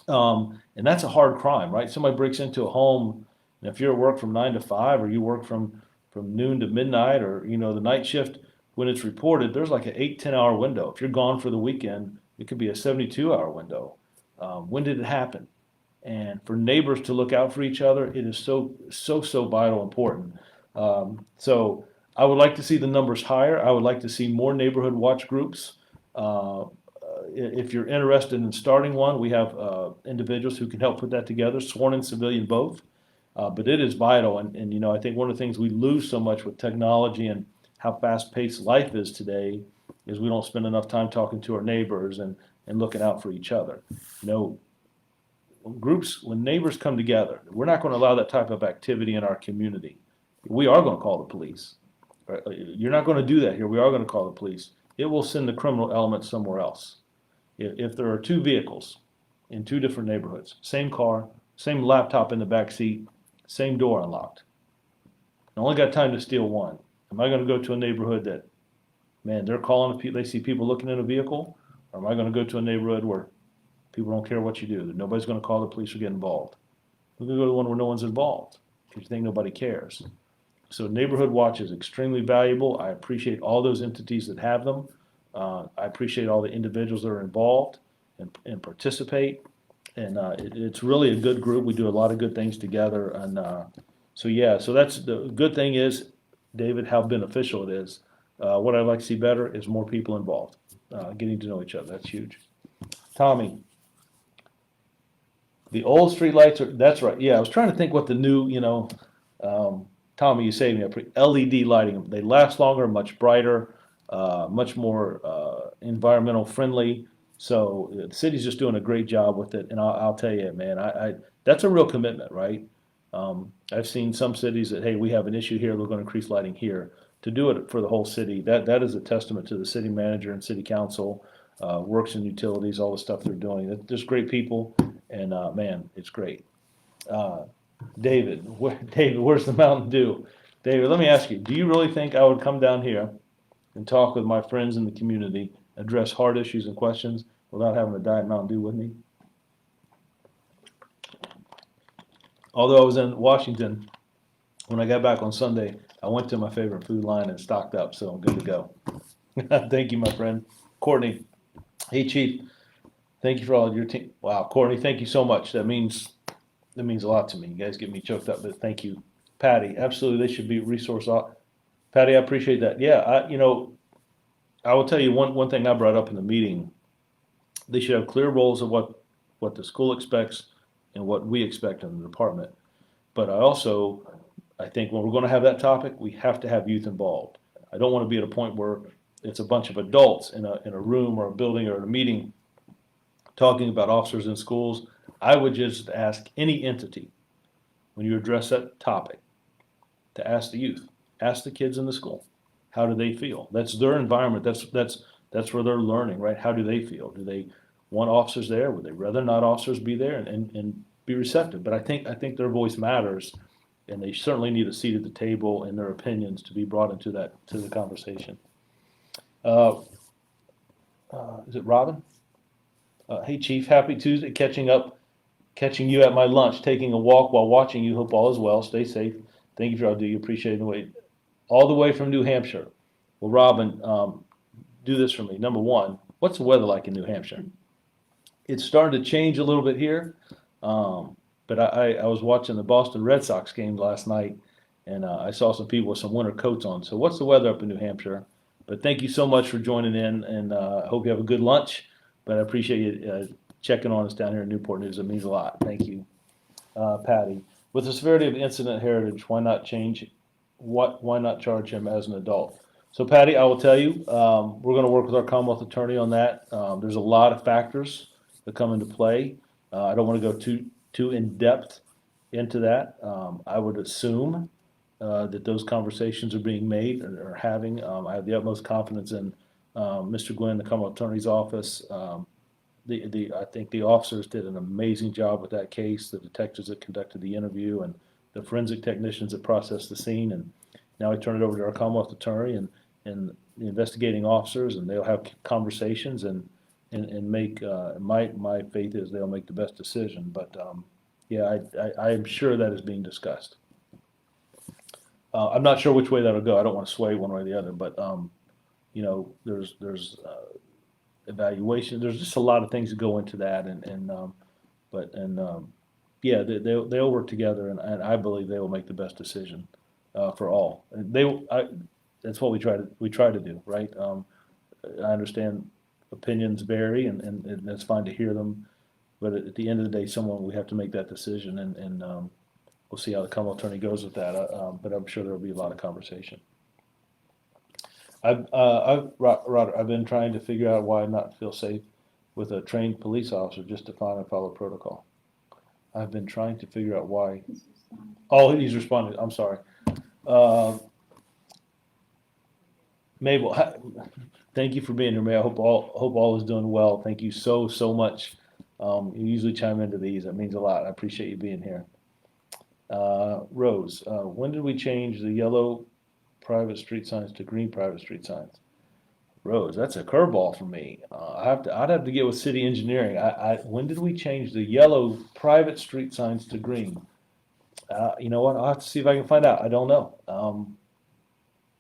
Speaker 1: and that's a hard crime, right? Somebody breaks into a home, and if you're at work from 9 to 5, or you work from noon to midnight, or the night shift, when it's reported, there's like an 8-10 hour window. If you're gone for the weekend, it could be a 72-hour window. When did it happen? And for neighbors to look out for each other, it is so vital important. So I would like to see the numbers higher. I would like to see more neighborhood watch groups. If you're interested in starting one, we have individuals who can help put that together, sworn and civilian both. But it is vital, and I think one of the things we lose so much with technology and how fast-paced life is today is we don't spend enough time talking to our neighbors and looking out for each other. Groups, when neighbors come together, we're not going to allow that type of activity in our community. We are going to call the police. You're not going to do that here. We are going to call the police. It will send the criminal element somewhere else. If there are two vehicles in two different neighborhoods, same car, same laptop in the back seat, same door unlocked, I only got time to steal one. Am I going to go to a neighborhood that, man, they're calling, they see people looking in a vehicle? Or am I going to go to a neighborhood where people don't care what you do? Nobody's going to call the police or get involved. We're going to go to one where no one's involved because you think nobody cares. So neighborhood watch is extremely valuable. I appreciate all those entities that have them. I appreciate all the individuals that are involved and participate. And it's really a good group. We do a lot of good things together. And so that's the good thing is, David, how beneficial it is. What I'd like to see better is more people involved, getting to know each other. That's huge. Tommy, the old street lights that's right. Yeah, I was trying to think what the new, Tommy, you saved me. LED lighting, they last longer, much brighter. much more environmental friendly. So the city's just doing a great job with it. And I'll tell you, man, that's a real commitment, right? I've seen some cities that, hey, we have an issue here, we're going to increase lighting here. To do it for the whole city, that is a testament to the city manager and city council, works and utilities, all the stuff they're doing. They're just great people, and man, it's great. Uh, David, David, where's the Mountain Dew? David, let me ask you, do you really think I would come down here and talk with my friends in the community, address hard issues and questions without having a Diet Mountain Dew with me? Although I was in Washington, when I got back on Sunday, I went to my favorite food line and stocked up, so I'm good to go. Thank you, my friend. Courtney, hey Chief, thank you for all of your team. Wow, Courtney, thank you so much. That means a lot to me. You guys get me choked up, but thank you. Patty, absolutely, they should be resource. Patty, I appreciate that. Yeah, I will tell you one thing I brought up in the meeting. They should have clear roles of what the school expects and what we expect in the department. But I think when we're going to have that topic, we have to have youth involved. I don't want to be at a point where it's a bunch of adults in a room or a building or a meeting talking about officers in schools. I would just ask any entity, when you address that topic, to ask the youth, ask the kids in the school, how do they feel? That's their environment. That's where they're learning, right? How do they feel? Do they want officers there? Would they rather not officers be there and be receptive? But I think their voice matters, and they certainly need a seat at the table and their opinions to be brought into the conversation. Is it Robin? Hey Chief, happy Tuesday. Catching you at my lunch, taking a walk while watching you. Hope all is well. Stay safe. Thank you for all you appreciate the wait. All the way from New Hampshire. Well, Robin, do this for me. Number one, what's the weather like in New Hampshire? It's starting to change a little bit here, but I was watching the Boston Red Sox game last night, and I saw some people with some winter coats on. So what's the weather up in New Hampshire? But thank you so much for joining in, and I hope you have a good lunch. But I appreciate you checking on us down here in Newport News. It means a lot. Thank you, Patty. With the severity of incident heritage, why not charge him as an adult? So Patty, I will tell you, we're going to work with our Commonwealth attorney on that. There's a lot of factors that come into play. I don't want to go too in depth into that. I would assume that those conversations are being made or having. I have the utmost confidence in Mr. Gwynn, the Commonwealth Attorney's office. I think the officers did an amazing job with that case, the detectives that conducted the interview and the forensic technicians that processed the scene. And now I turn it over to our Commonwealth Attorney and the investigating officers, and they'll have conversations and make, my faith is they'll make the best decision. But yeah, I am sure that is being discussed. I'm not sure which way that'll go. I don't want to sway one way or the other, but there's evaluation. There's just a lot of things that go into that, yeah, they'll work together, and I believe they will make the best decision for all. And that's what we try to do, right? I understand opinions vary, and it's fine to hear them, but at the end of the day, we have to make that decision, and we'll see how the Commonwealth Attorney goes with that. But I'm sure there will be a lot of conversation. Roger, I've been trying to figure out why not feel safe with a trained police officer, just to find and follow protocol. I've been trying to figure out why. Oh, he's responded. I'm sorry. Mabel, thank you for being here, May. I hope all is doing well. Thank you so much. You usually chime into these. That means a lot. I appreciate you being here. Rose, when did we change the yellow private street signs to green private street signs? Rose, that's a curveball for me. I'd have to get with city engineering. When did we change the yellow private street signs to green? You know what? I'll have to see if I can find out. I don't know.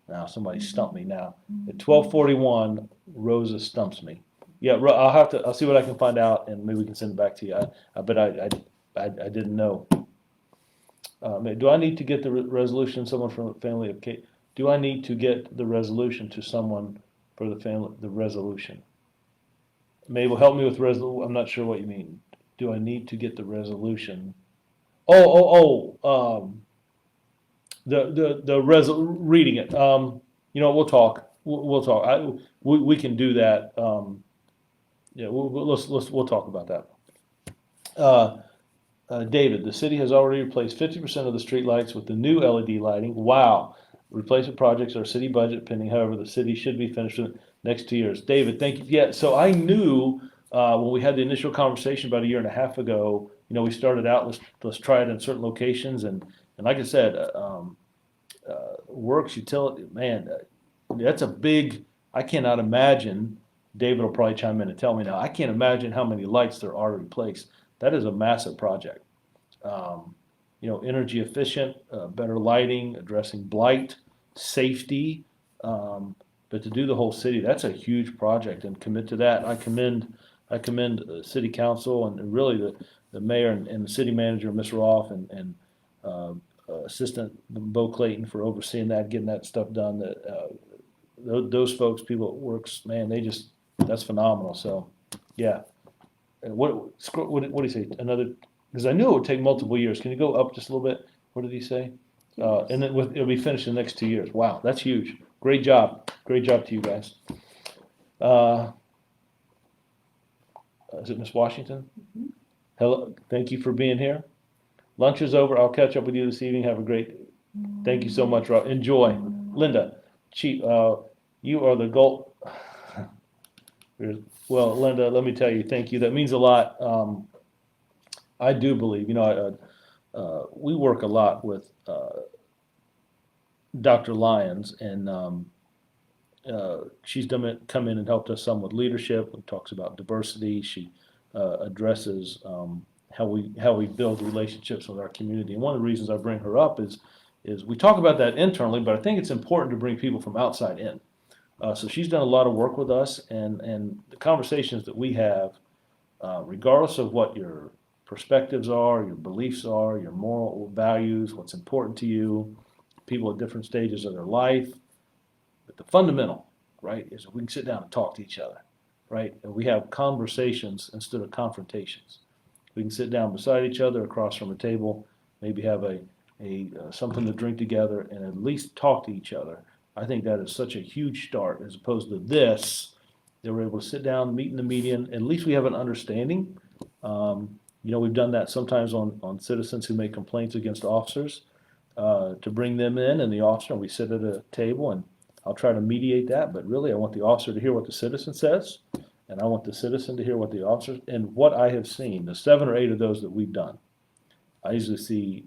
Speaker 1: Now somebody stumped me now. At 12:41, Rosa stumps me. Yeah, I'll see what I can find out, and maybe we can send it back to you. But I didn't know. Do I need to get the resolution? Someone from a family of Kate. Do I need to get the resolution to someone for the family? The resolution. Mabel, help me with resolution. I'm not sure what you mean. Do I need to get the resolution? Reading it. We'll talk. we'll talk. We can do that. Yeah, we'll talk about that. Uh, David, the city has already replaced 50% of the streetlights with the new LED lighting. Wow. Replacement projects are city budget pending. However, the city should be finished in the next 2 years. David, thank you. Yeah, so I knew when we had the initial conversation about a year and a half ago, we started out, let's try it in certain locations. And like I said, works utility, man, that's a big, I cannot imagine, David will probably chime in and tell me now, I can't imagine how many lights there are to replace. That is a massive project. Energy efficient, better lighting, addressing blight, safety. But to do the whole city, that's a huge project and commit to that. I commend city council and really the mayor and the city manager, Ms. Roth, and assistant Bo Clayton for overseeing that, getting that stuff done. Those folks, people at Works, man, that's phenomenal. So, yeah. What do you say? Because I knew it would take multiple years. Can you go up just a little bit? What did he say? And then it'll be finished in the next 2 years. Wow, that's huge. Great job. Great job to you guys. Is it Miss Washington?
Speaker 2: Mm-hmm.
Speaker 1: Hello. Thank you for being here. Lunch is over. I'll catch up with you this evening. Have a great. Thank you so much, Rob. Enjoy. Linda, you are the gold. Well, Linda, let me tell you, thank you. That means a lot. I do believe, we work a lot with Dr. Lyons, and she's come in and helped us some with leadership. Talks about diversity. She addresses how we build relationships with our community. And one of the reasons I bring her up is we talk about that internally, but I think it's important to bring people from outside in. So she's done a lot of work with us, and the conversations that we have, regardless of what your perspectives are, your beliefs are, your moral values, what's important to you, people at different stages of their life, but the fundamental, right, is that we can sit down and talk to each other, right? And we have conversations instead of confrontations. We can sit down beside each other across from a table, maybe have something to drink together, and at least talk to each other. I think that is such a huge start as opposed to this. They were able to sit down, meet in the median. At least we have an understanding. We've done that sometimes on citizens who make complaints against officers to bring them in and the officer, and we sit at a table, and I'll try to mediate that. But really, I want the officer to hear what the citizen says, and I want the citizen to hear what the officer. And what I have seen, the 7 or 8 of those that we've done, I usually see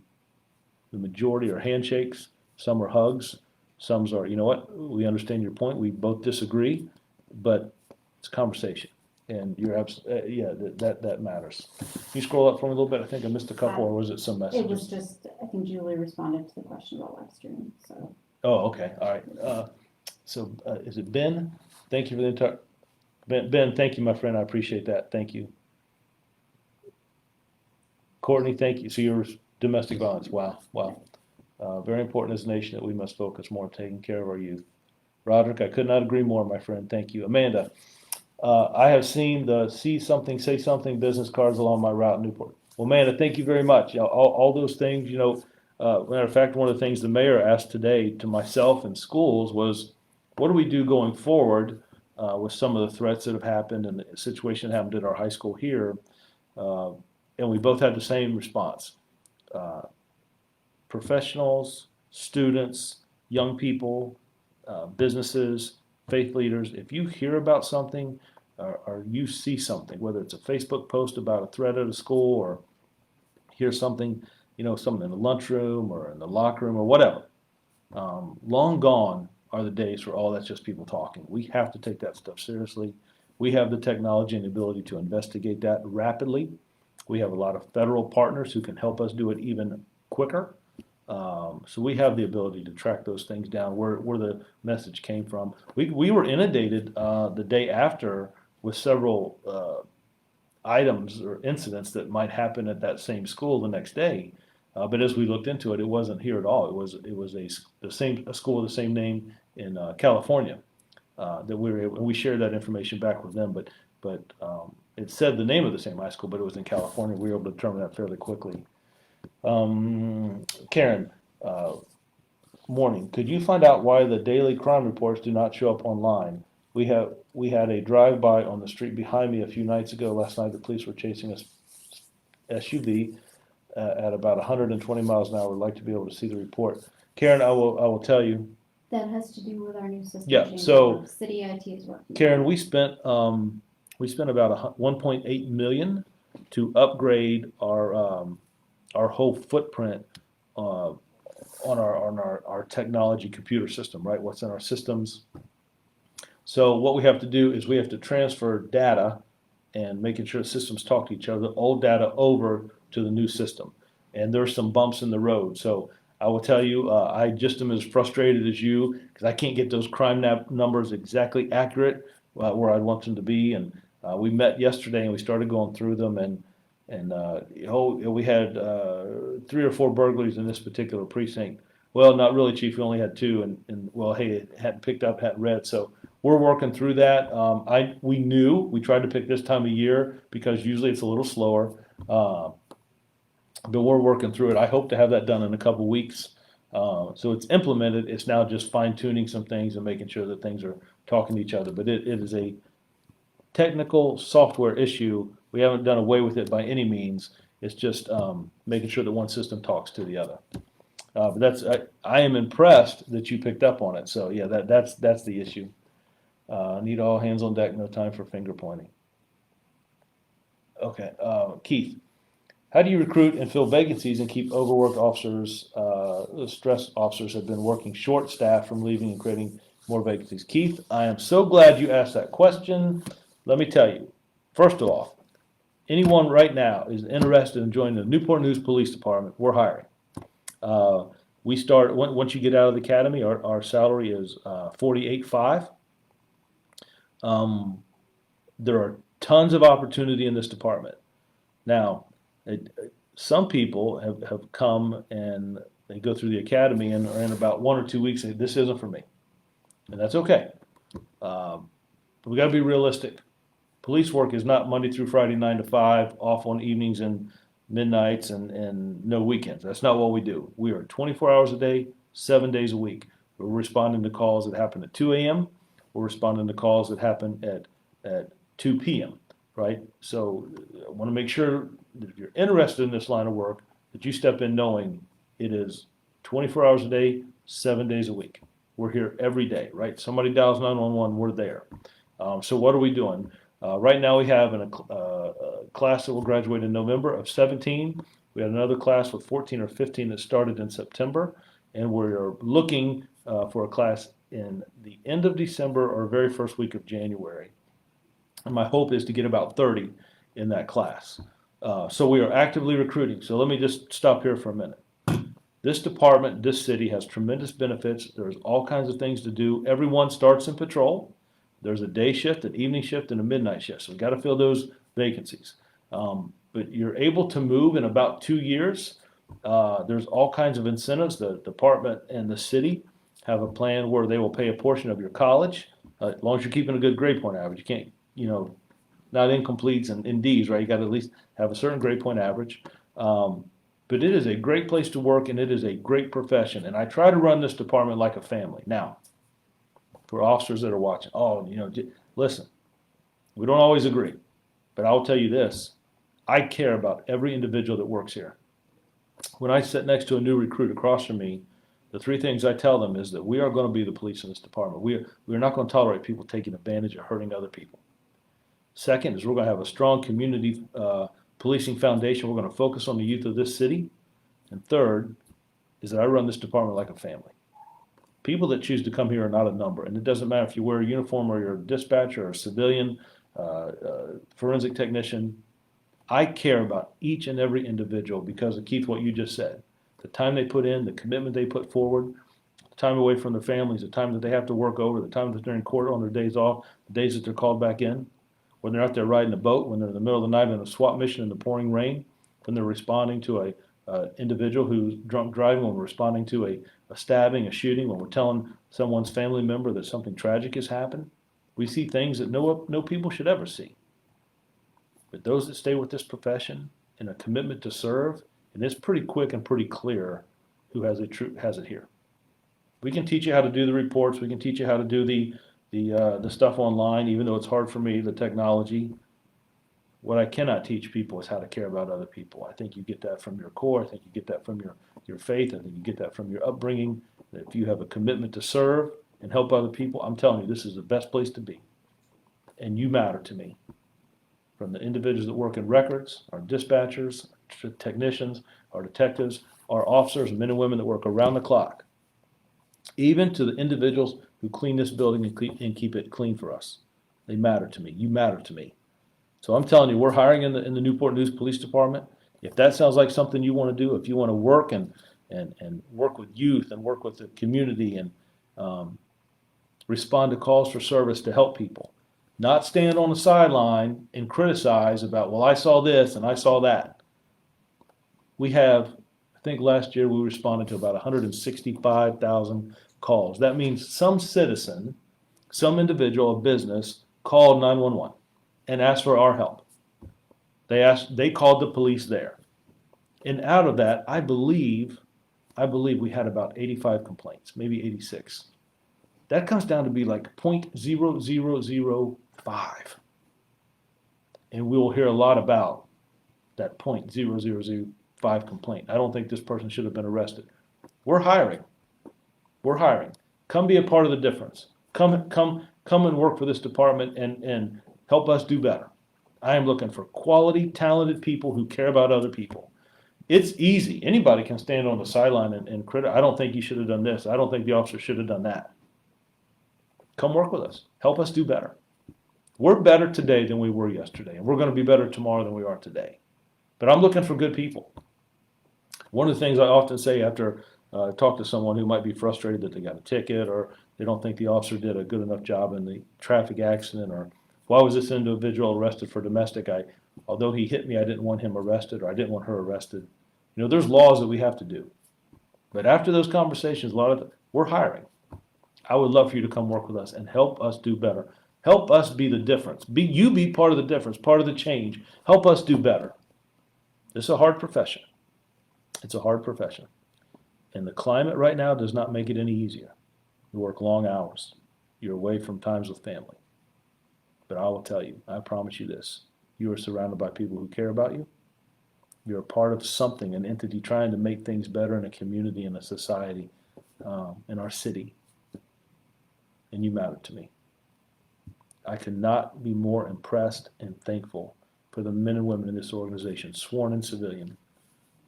Speaker 1: the majority are handshakes, some are hugs. Some are, you know what, we understand your point, we both disagree, but it's a conversation. And you're absolutely, that matters. Can you scroll up for me a little bit? I think I missed a couple, or was it some messages?
Speaker 2: It was just, I think Julie responded to the question about live streaming, so.
Speaker 1: Oh, okay, all right. Is it Ben? Thank you for the entire, Ben, thank you, my friend, I appreciate that, thank you. Courtney, thank you. So you're domestic violence, wow. Very important as a nation that we must focus more on taking care of our youth. Roderick, I could not agree more, my friend. Thank you. Amanda, I have seen the see something, say something business cards along my route in Newport. Well, Amanda, thank you very much. All those things, matter of fact, one of the things the mayor asked today to myself and schools was, what do we do going forward with some of the threats that have happened and the situation that happened at our high school here? And we both had the same response. Professionals, students, young people, businesses, faith leaders, if you hear about something or you see something, whether it's a Facebook post about a threat at a school or hear something, something in the lunchroom or in the locker room or whatever, long gone are the days where, that's just people talking. We have to take that stuff seriously. We have the technology and the ability to investigate that rapidly. We have a lot of federal partners who can help us do it even quicker. So we have the ability to track those things down, where the message came from. We were inundated the day after with several items or incidents that might happen at that same school the next day. But as we looked into it, it wasn't here at all. It was a school with the same name in California that we were able, and we shared that information back with them. But it said the name of the same high school, but it was in California. We were able to determine that fairly quickly. Karen, morning, could you find out why the daily crime reports do not show up online? We had a drive-by on the street behind me a few nights ago. Last night, the police were chasing a SUV at about 120 miles an hour. Would like to be able to see the report. Karen, I will tell you.
Speaker 2: That has to do with our new system
Speaker 1: Yeah,
Speaker 2: change.
Speaker 1: so
Speaker 2: City IT is working.
Speaker 1: Karen, we spent about 1.8 million to upgrade our whole footprint on our technology computer system, right? What's in our systems. So what we have to do is we have to transfer data and making sure the systems talk to each other, the old data over to the new system. And there's some bumps in the road. So I will tell you, I just am as frustrated as you because I can't get those crime numbers exactly accurate where I want them to be. And we met yesterday and we started going through them we had 3 or 4 burglaries in this particular precinct. Well, not really, Chief. We only had 2, and well, hey, it hadn't picked up, hadn't read. So we're working through that. We tried to pick this time of year because usually it's a little slower, but we're working through it. I hope to have that done in a couple weeks. So it's implemented. It's now just fine tuning some things and making sure that things are talking to each other. But it is a technical software issue. We haven't done away with it by any means. It's just making sure that one system talks to the other. But I am impressed that you picked up on it. So yeah, that's the issue. Need all hands on deck. No time for finger pointing. Okay, Keith, how do you recruit and fill vacancies and keep overworked officers? Stress officers have been working short staff from leaving and creating more vacancies. Keith, I am so glad you asked that question. Let me tell you, first of all, anyone right now is interested in joining the Newport News Police Department, we're hiring. We start, once you get out of the academy, our salary is $48,500. There are tons of opportunity in this department. Now, some people have come and they go through the academy and are in about 1 or 2 weeks say, this isn't for me. And that's okay. But we got to be realistic. Police work is not Monday through Friday, 9 to 5, off on evenings and midnights and no weekends. That's not what we do. We are 24 hours a day, 7 days a week. We're responding to calls that happen at 2 a.m. We're responding to calls that happen at 2 p.m., right? So I want to make sure that if you're interested in this line of work, that you step in knowing it is 24 hours a day, 7 days a week. We're here every day, right? Somebody dials 911, we're there. So what are we doing? Right now we have a class that will graduate in November of 17. We had another class with 14 or 15 that started in September, and we're looking for a class in the end of December or very first week of January. And my hope is to get about 30 in that class. So we are actively recruiting. So let me just stop here for a minute. This department, this city has tremendous benefits. There's all kinds of things to do. Everyone starts in patrol. There's a day shift, an evening shift, and a midnight shift. So we've got to fill those vacancies. But you're able to move in about 2 years. There's all kinds of incentives. The department and the city have a plan where they will pay a portion of your college, as long as you're keeping a good grade point average. You can't, not incompletes and D's, right? You got to at least have a certain grade point average. But it is a great place to work, and it is a great profession. And I try to run this department like a family. Now, for officers that are watching, listen, we don't always agree, but I'll tell you this. I care about every individual that works here. When I sit next to a new recruit across from me, the 3 things I tell them is that we are going to be the police in this department. We are not going to tolerate people taking advantage of hurting other people. Second is we're going to have a strong community policing foundation. We're going to focus on the youth of this city. And third is that I run this department like a family. People that choose to come here are not a number. And it doesn't matter if you wear a uniform or you're a dispatcher or a civilian, forensic technician. I care about each and every individual because of, Keith, what you just said. The time they put in, the commitment they put forward, the time away from their families, the time that they have to work over, the time that they're in court on their days off, the days that they're called back in, when they're out there riding a boat, when they're in the middle of the night in a SWAT mission in the pouring rain, when they're responding to a individual who's drunk driving, when we're responding to a stabbing, a shooting, when we're telling someone's family member that something tragic has happened. We see things that no people should ever see. But those that stay with this profession in a commitment to serve, and it's pretty quick and pretty clear who has it here. We can teach you how to do the reports. We can teach you how to do the stuff online, even though it's hard for me, the technology. What I cannot teach people is how to care about other people. I think you get that from your core. I think you get that from your faith. I think you get that from your upbringing. That if you have a commitment to serve and help other people, I'm telling you, this is the best place to be. And you matter to me. From the individuals that work in records, our dispatchers, our technicians, our detectives, our officers, men and women that work around the clock, even to the individuals who clean this building and keep it clean for us. They matter to me. You matter to me. So I'm telling you, we're hiring in the Newport News Police Department. If that sounds like something you want to do, if you want to work and work with youth and work with the community and respond to calls for service to help people, not stand on the sideline and criticize about, well, I saw this and I saw that. We have, I think last year we responded to about 165,000 calls. That means some citizen, some individual, a business called 911 and asked for our help. They called the police there. And out of that, I believe we had about 85 complaints, maybe 86. That comes down to be like 0.0005. And we will hear a lot about that 0.0005 complaint. I don't think this person should have been arrested. We're hiring. We're hiring. Come be a part of the difference. Come and work for this department and help us do better. I am looking for quality, talented people who care about other people. It's easy. Anybody can stand on the sideline and criticize. I don't think you should have done this. I don't think the officer should have done that. Come work with us. Help us do better. We're better today than we were yesterday, and we're going to be better tomorrow than we are today. But I'm looking for good people. One of the things I often say after I talk to someone who might be frustrated that they got a ticket or they don't think the officer did a good enough job in the traffic accident, or why was this individual arrested for domestic? Although he hit me, I didn't want him arrested, or I didn't want her arrested. There's laws that we have to do. But after those conversations, we're hiring. I would love for you to come work with us and help us do better. Help us be the difference. You be part of the difference, part of the change. Help us do better. It's a hard profession. It's a hard profession. And the climate right now does not make it any easier. You work long hours. You're away from times with family. But I will tell you, I promise you this. You are surrounded by people who care about you. You're a part of something, an entity trying to make things better in a community, in a society, in our city. And you matter to me. I cannot be more impressed and thankful for the men and women in this organization, sworn and civilian,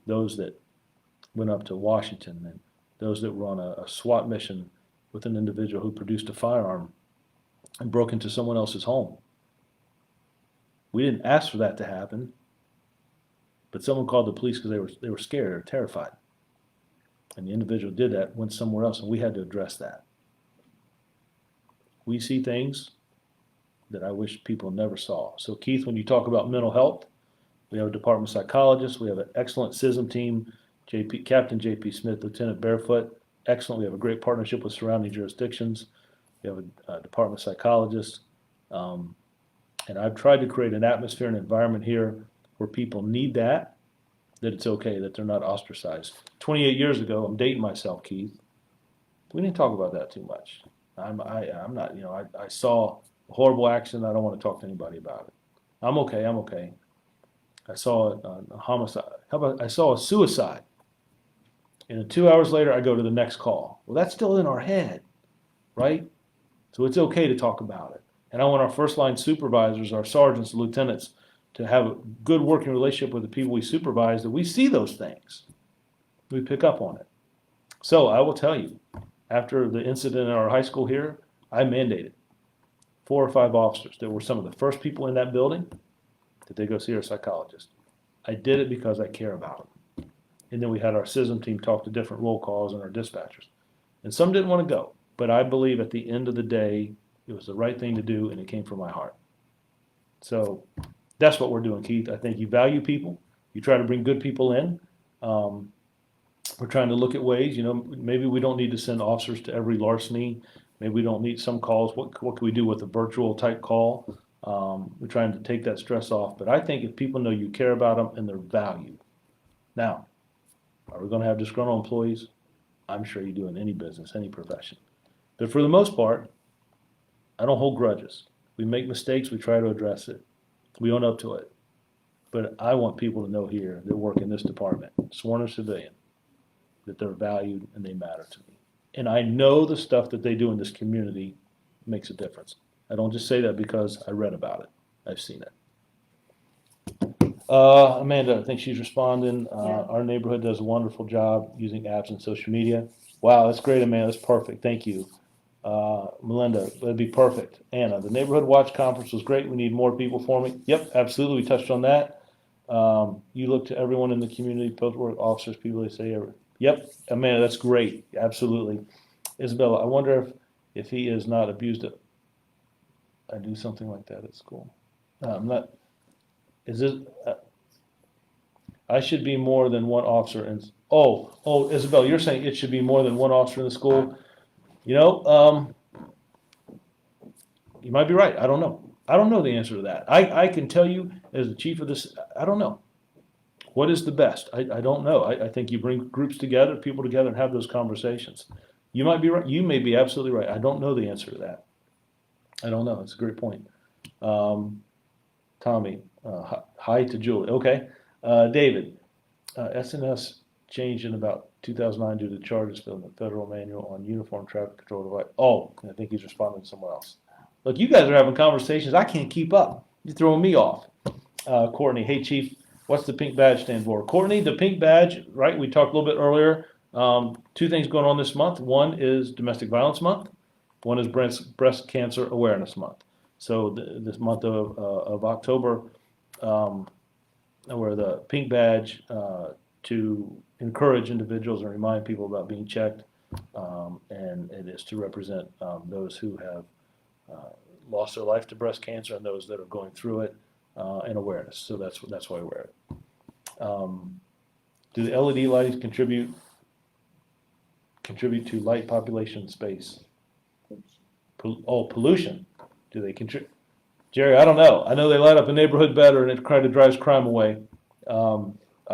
Speaker 1: those that went up to Washington and those that were on a SWAT mission with an individual who produced a firearm and broke into someone else's home. We didn't ask for that to happen, but someone called the police because they were scared or terrified. And the individual did that, went somewhere else, and we had to address that. We see things that I wish people never saw. So Keith, when you talk about mental health, we have a department psychologist, we have an excellent CISM team, Captain J.P. Smith, Lieutenant Barefoot, excellent. We have a great partnership with surrounding jurisdictions. We have a department psychologist. And I've tried to create an atmosphere and environment here where people need that it's okay, that they're not ostracized. 28 years ago, I'm dating myself, Keith. We didn't talk about that too much. I'm not, I saw a horrible accident. I don't want to talk to anybody about it. I'm okay. I saw a homicide. How about I saw a suicide? And then 2 hours later, I go to the next call. Well, that's still in our head, right? So it's okay to talk about it. And I want our first line supervisors, our sergeants, lieutenants, to have a good working relationship with the people we supervise, that we see those things. We pick up on it. So I will tell you, after the incident in our high school here, I mandated 4 or 5 officers that were some of the first people in that building that they go see our psychologist. I did it because I care about them. And then we had our CISM team talk to different roll calls and our dispatchers. And some didn't want to go, but I believe at the end of the day, it was the right thing to do, and it came from my heart. So that's what we're doing, Keith. I think you value people. You try to bring good people in. We're trying to look at ways, maybe we don't need to send officers to every larceny. Maybe we don't need some calls. What can we do with a virtual type call? We're trying to take that stress off. But I think if people know you care about them and they're valued. Now, are we going to have disgruntled employees? I'm sure you do in any business, any profession. But for the most part, I don't hold grudges. We make mistakes, we try to address it. We own up to it. But I want people to know here that work in this department, sworn or civilian, that they're valued and they matter to me. And I know the stuff that they do in this community makes a difference. I don't just say that because I read about it. I've seen it. Amanda, I think she's responding.
Speaker 2: Yeah.
Speaker 1: Our neighborhood does a wonderful job using apps and social media. Wow, that's great, Amanda. That's perfect. Thank you. Melinda, that'd be perfect. Anna, the neighborhood watch conference was great. We need more people forming. Yep, absolutely. We touched on that. You look to everyone in the community, public work officers, people they say, yep, Amanda, that's great. Absolutely. Isabella, I wonder if he is not abused it. I do something like that at school. I'm not. Is it? I should be more than one officer in. Oh, Isabel, you're saying it should be more than one officer in the school. You know, you might be right. I don't know. I don't know the answer to that. I can tell you as the chief of this. I don't know. What is the best? I don't know. I think you bring groups together, people together, and have those conversations. You might be right. You may be absolutely right. I don't know the answer to that. I don't know. It's a great point. Tommy, hi to Julie. Okay. David, SNS changed in about 2009 due to charges filed in the federal manual on uniform traffic control device. Oh, I think he's responding to someone else. Look, you guys are having conversations. I can't keep up. You're throwing me off. Courtney, hey, Chief, what's the pink badge stand for? Courtney, the pink badge, right? We talked a little bit earlier. Two things going on this month. One is Domestic Violence Month. One is Breast Cancer Awareness Month. So this month of October, wear the pink badge to encourage individuals and remind people about being checked, and it is to represent those who have lost their life to breast cancer and those that are going through it, and awareness. So that's why we wear it. Do the LED lights contribute to light population space? Pollution. Do they contribute? Jerry, I don't know. I know they light up a neighborhood better and it kind of drives crime away. I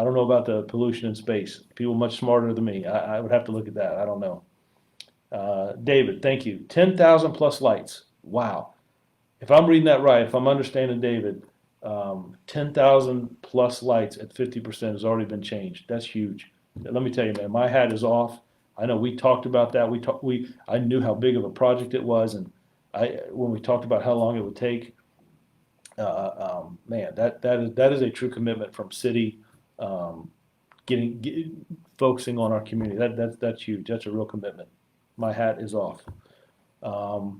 Speaker 1: don't know about the pollution in space. People much smarter than me. I would have to look at that. I don't know. David, thank you. 10,000 plus lights. Wow. If I'm reading that right, if I'm understanding David, 10,000 plus lights at 50% has already been changed. That's huge. Let me tell you, man, my hat is off. I know we talked about that. I knew how big of a project it was, and when we talked about how long it would take, man, that is a true commitment from city, focusing on our community. That's huge. That's a real commitment. My hat is off. The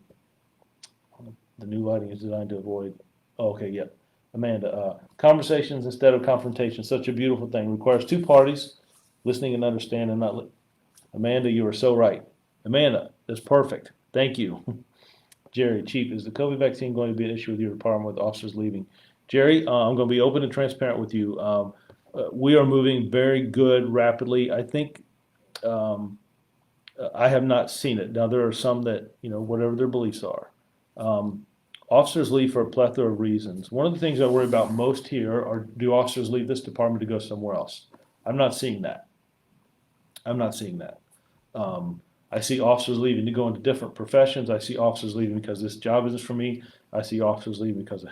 Speaker 1: new lighting is designed to avoid. Oh, okay, yep. Amanda, conversations instead of confrontation. Such a beautiful thing. Requires two parties listening and understanding. Not. Amanda, you are so right. Amanda, that's perfect. Thank you. Jerry, Chief, is the COVID vaccine going to be an issue with your department with officers leaving? Jerry, I'm going to be open and transparent with you. We are moving very good, rapidly. I think I have not seen it. Now, there are some that, whatever their beliefs are. Officers leave for a plethora of reasons. One of the things I worry about most here are, do officers leave this department to go somewhere else? I'm not seeing that. I see officers leaving to go into different professions. I see officers leaving because this job isn't for me. I see officers leaving because of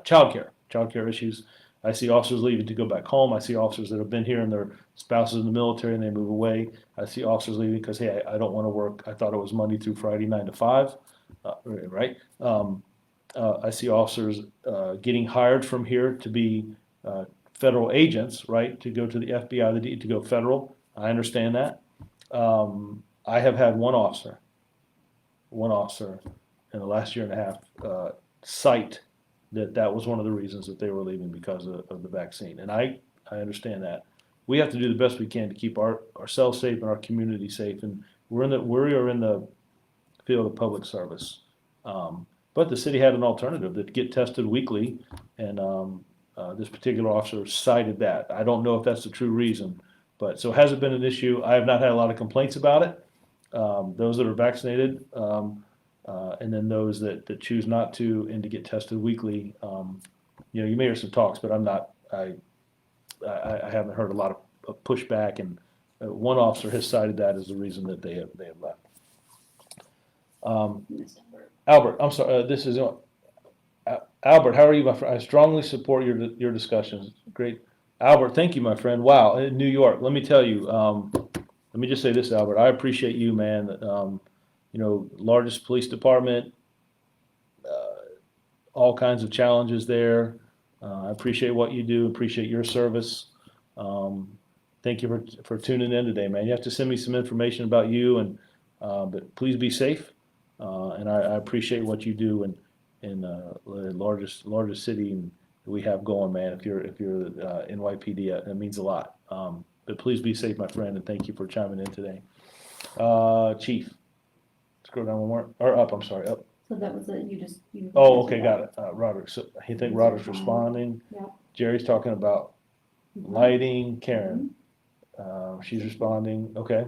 Speaker 1: childcare issues. I see officers leaving to go back home. I see officers that have been here and their spouses in the military and they move away. I see officers leaving because, hey, I don't want to work. I thought it was Monday through Friday, 9 to 5, right? I see officers getting hired from here to be federal agents, right, to go to the FBI, to go federal. I understand that. I have had one officer in the last year and a half cite that was one of the reasons that they were leaving because of the vaccine. And I understand that. We have to do the best we can to keep ourselves safe and our community safe. And we are in the field of public service. But the city had an alternative that get tested weekly, and this particular officer cited that. I don't know if that's the true reason, but so has it been an issue? I have not had a lot of complaints about it. Those that are vaccinated, and then those that choose not to and to get tested weekly. You may hear some talks, but I haven't heard a lot a pushback, and one officer has cited that as the reason that they have left. Albert, I'm sorry, this is Albert. How are you, my friend? I strongly support your discussions. Great, Albert. Thank you, my friend. Wow, in New York. Let me tell you. Let me just say this, Albert. I appreciate you, man. Largest police department, all kinds of challenges there. I appreciate what you do. Appreciate your service. Thank you for tuning in today, man. You have to send me some information about you, but please be safe. And I appreciate what you do in the largest city we have going, man. If you're NYPD, that means a lot. But please be safe, my friend, and thank you for chiming in today. Chief, scroll down one more, or up. I'm sorry, up.
Speaker 2: So that was it. You.
Speaker 1: Oh, okay, got it. Roderick. So you think Roderick's responding?
Speaker 2: Yeah.
Speaker 1: Jerry's talking about lighting. Karen, she's responding. Okay.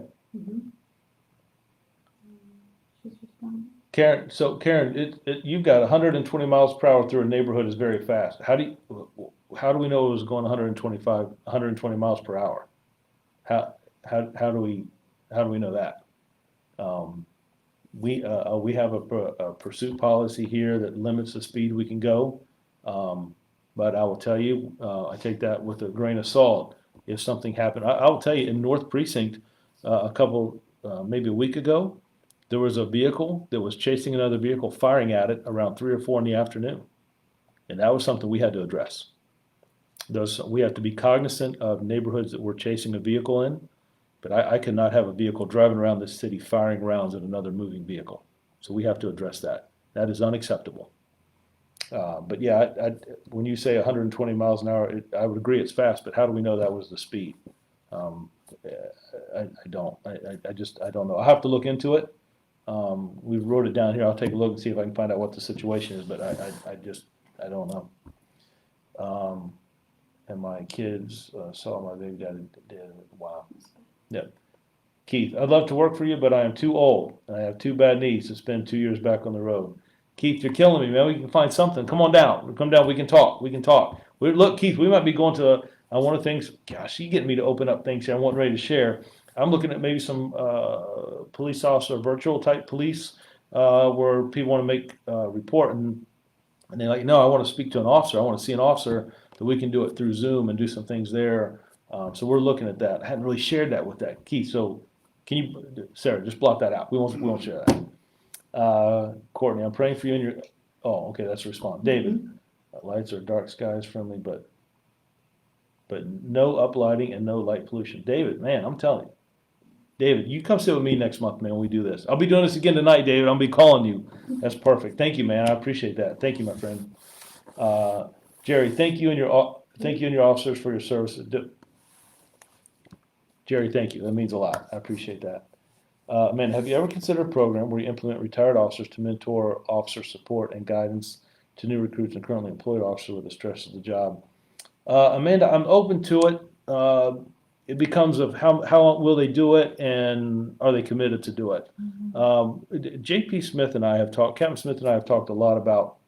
Speaker 2: She's responding.
Speaker 1: Karen, you've got 120 miles per hour through a neighborhood is very fast. How do we know it was going 120 miles per hour? How do we know that? We have a pursuit policy here that limits the speed we can go. But I will tell you, I take that with a grain of salt. If something happened, I will tell you, in North Precinct, maybe a week ago, there was a vehicle that was chasing another vehicle, firing at it around 3 or 4 in the afternoon. And that was something we had to address. We have to be cognizant of neighborhoods that we're chasing a vehicle in, but I cannot have a vehicle driving around this city firing rounds at another moving vehicle. So we have to address that. That is unacceptable. But yeah, when you say 120 miles an hour, I would agree it's fast, but how do we know that was the speed? I don't. I don't know. I'll have to look into it. We wrote it down here. I'll take a look and see if I can find out what the situation is, but I don't know. And my kids saw my baby daddy dead. Wow. Yeah. Keith, I'd love to work for you, but I am too old and I have 2 bad knees to spend 2 years back on the road. Keith, you're killing me, man. We can find something. Come on down. Come down. We can talk. Look, Keith, we might be going to one of the things. Gosh, you getting me to open up things here. I wasn't ready to share. I'm looking at maybe some police officer, virtual type police, where people want to make a report and they're like, no, I want to speak to an officer. I want to see an officer, that we can do it through Zoom and do some things there. So we're looking at that. I hadn't really shared that with that, Keith. So can you, Sarah, just block that out. We won't share that. Courtney, I'm praying for you and your. Oh, okay, that's a response. David, lights are dark skies friendly, but no uplighting and no light pollution. David, man, I'm telling you. David, you come sit with me next month, man, when we do this. I'll be doing this again tonight, David. I'll be calling you. That's perfect. Thank you, man. I appreciate that. Thank you, my friend. Jerry, thank you and your officers for your service. Jerry, thank you. That means a lot. I appreciate that. Man, have you ever considered a program where you implement retired officers to mentor officer support and guidance to new recruits and currently employed officers with the stress of the job? Amanda, I'm open to it. It becomes of how will they do it and are they committed to do it? J.P. Smith and I have talked, Captain Smith and I have talked a lot about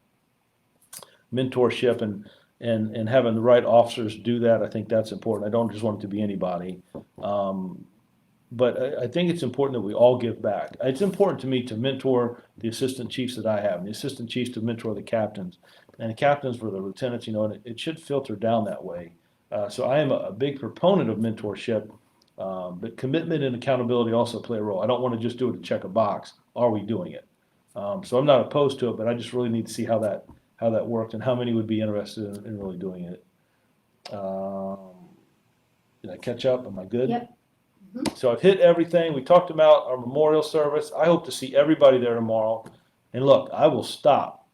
Speaker 1: mentorship and having the right officers do that. I think that's important. I don't just want it to be anybody. But I think it's important that we all give back. It's important to me to mentor the assistant chiefs that I have, and the assistant chiefs to mentor the captains, and the captains for the lieutenants, and it should filter down that way. So I am a big proponent of mentorship, but commitment and accountability also play a role. I don't want to just do it to check a box. Are we doing it? So I'm not opposed to it, but I just really need to see how that worked and how many would be interested in really doing it. Did I catch up? Am I good?
Speaker 2: Yep.
Speaker 1: So I've hit everything. We talked about our memorial service. I hope to see everybody there tomorrow. And look, I will stop.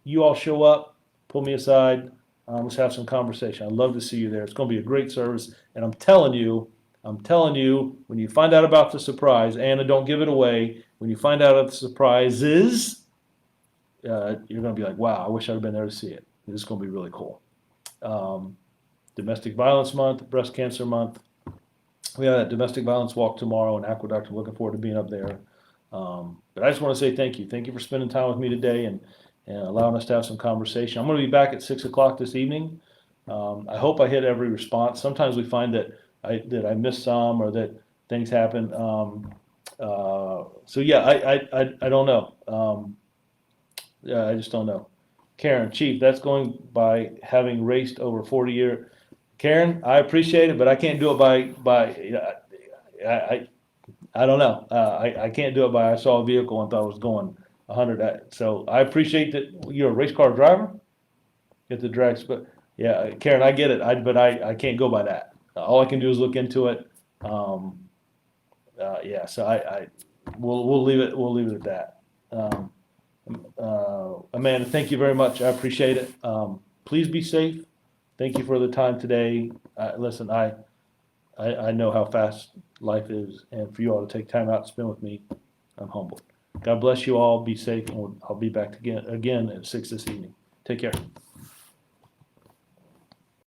Speaker 1: You all show up, pull me aside. Let's have some conversation. I'd love to see you there. It's going to be a great service. And I'm telling you, when you find out about the surprise, Anna, don't give it away. When you find out about the surprises, you're going to be like, wow, I wish I'd have been there to see it. This is going to be really cool. Domestic Violence Month, Breast Cancer Month. We have that domestic violence walk tomorrow in Aqueduct. I'm looking forward to being up there. But I just want to say thank you. Thank you for spending time with me today and allowing us to have some conversation. I'm going to be back at 6 o'clock this evening. I hope I hit every response. Sometimes we find that that I missed some or that things happen. So yeah, I don't know. Yeah, I just don't know. Karen, Chief, that's going by having raced over 40 year. Karen, I appreciate it, but I can't do it I don't know. I can't do it by I saw a vehicle and thought it was going 100. So I appreciate that you're a race car driver. Get the drags, but yeah, Karen, I get it. I can't go by that. All I can do is look into it. Um, yeah, so we'll leave it. We'll leave it at that. Amanda, thank you very much. I appreciate it. Please be safe. Thank you for the time today. Listen, I know how fast life is, and for you all to take time out to spend with me, I'm humbled. God bless you all. Be safe, and I'll be back again at 6 this evening. Take care.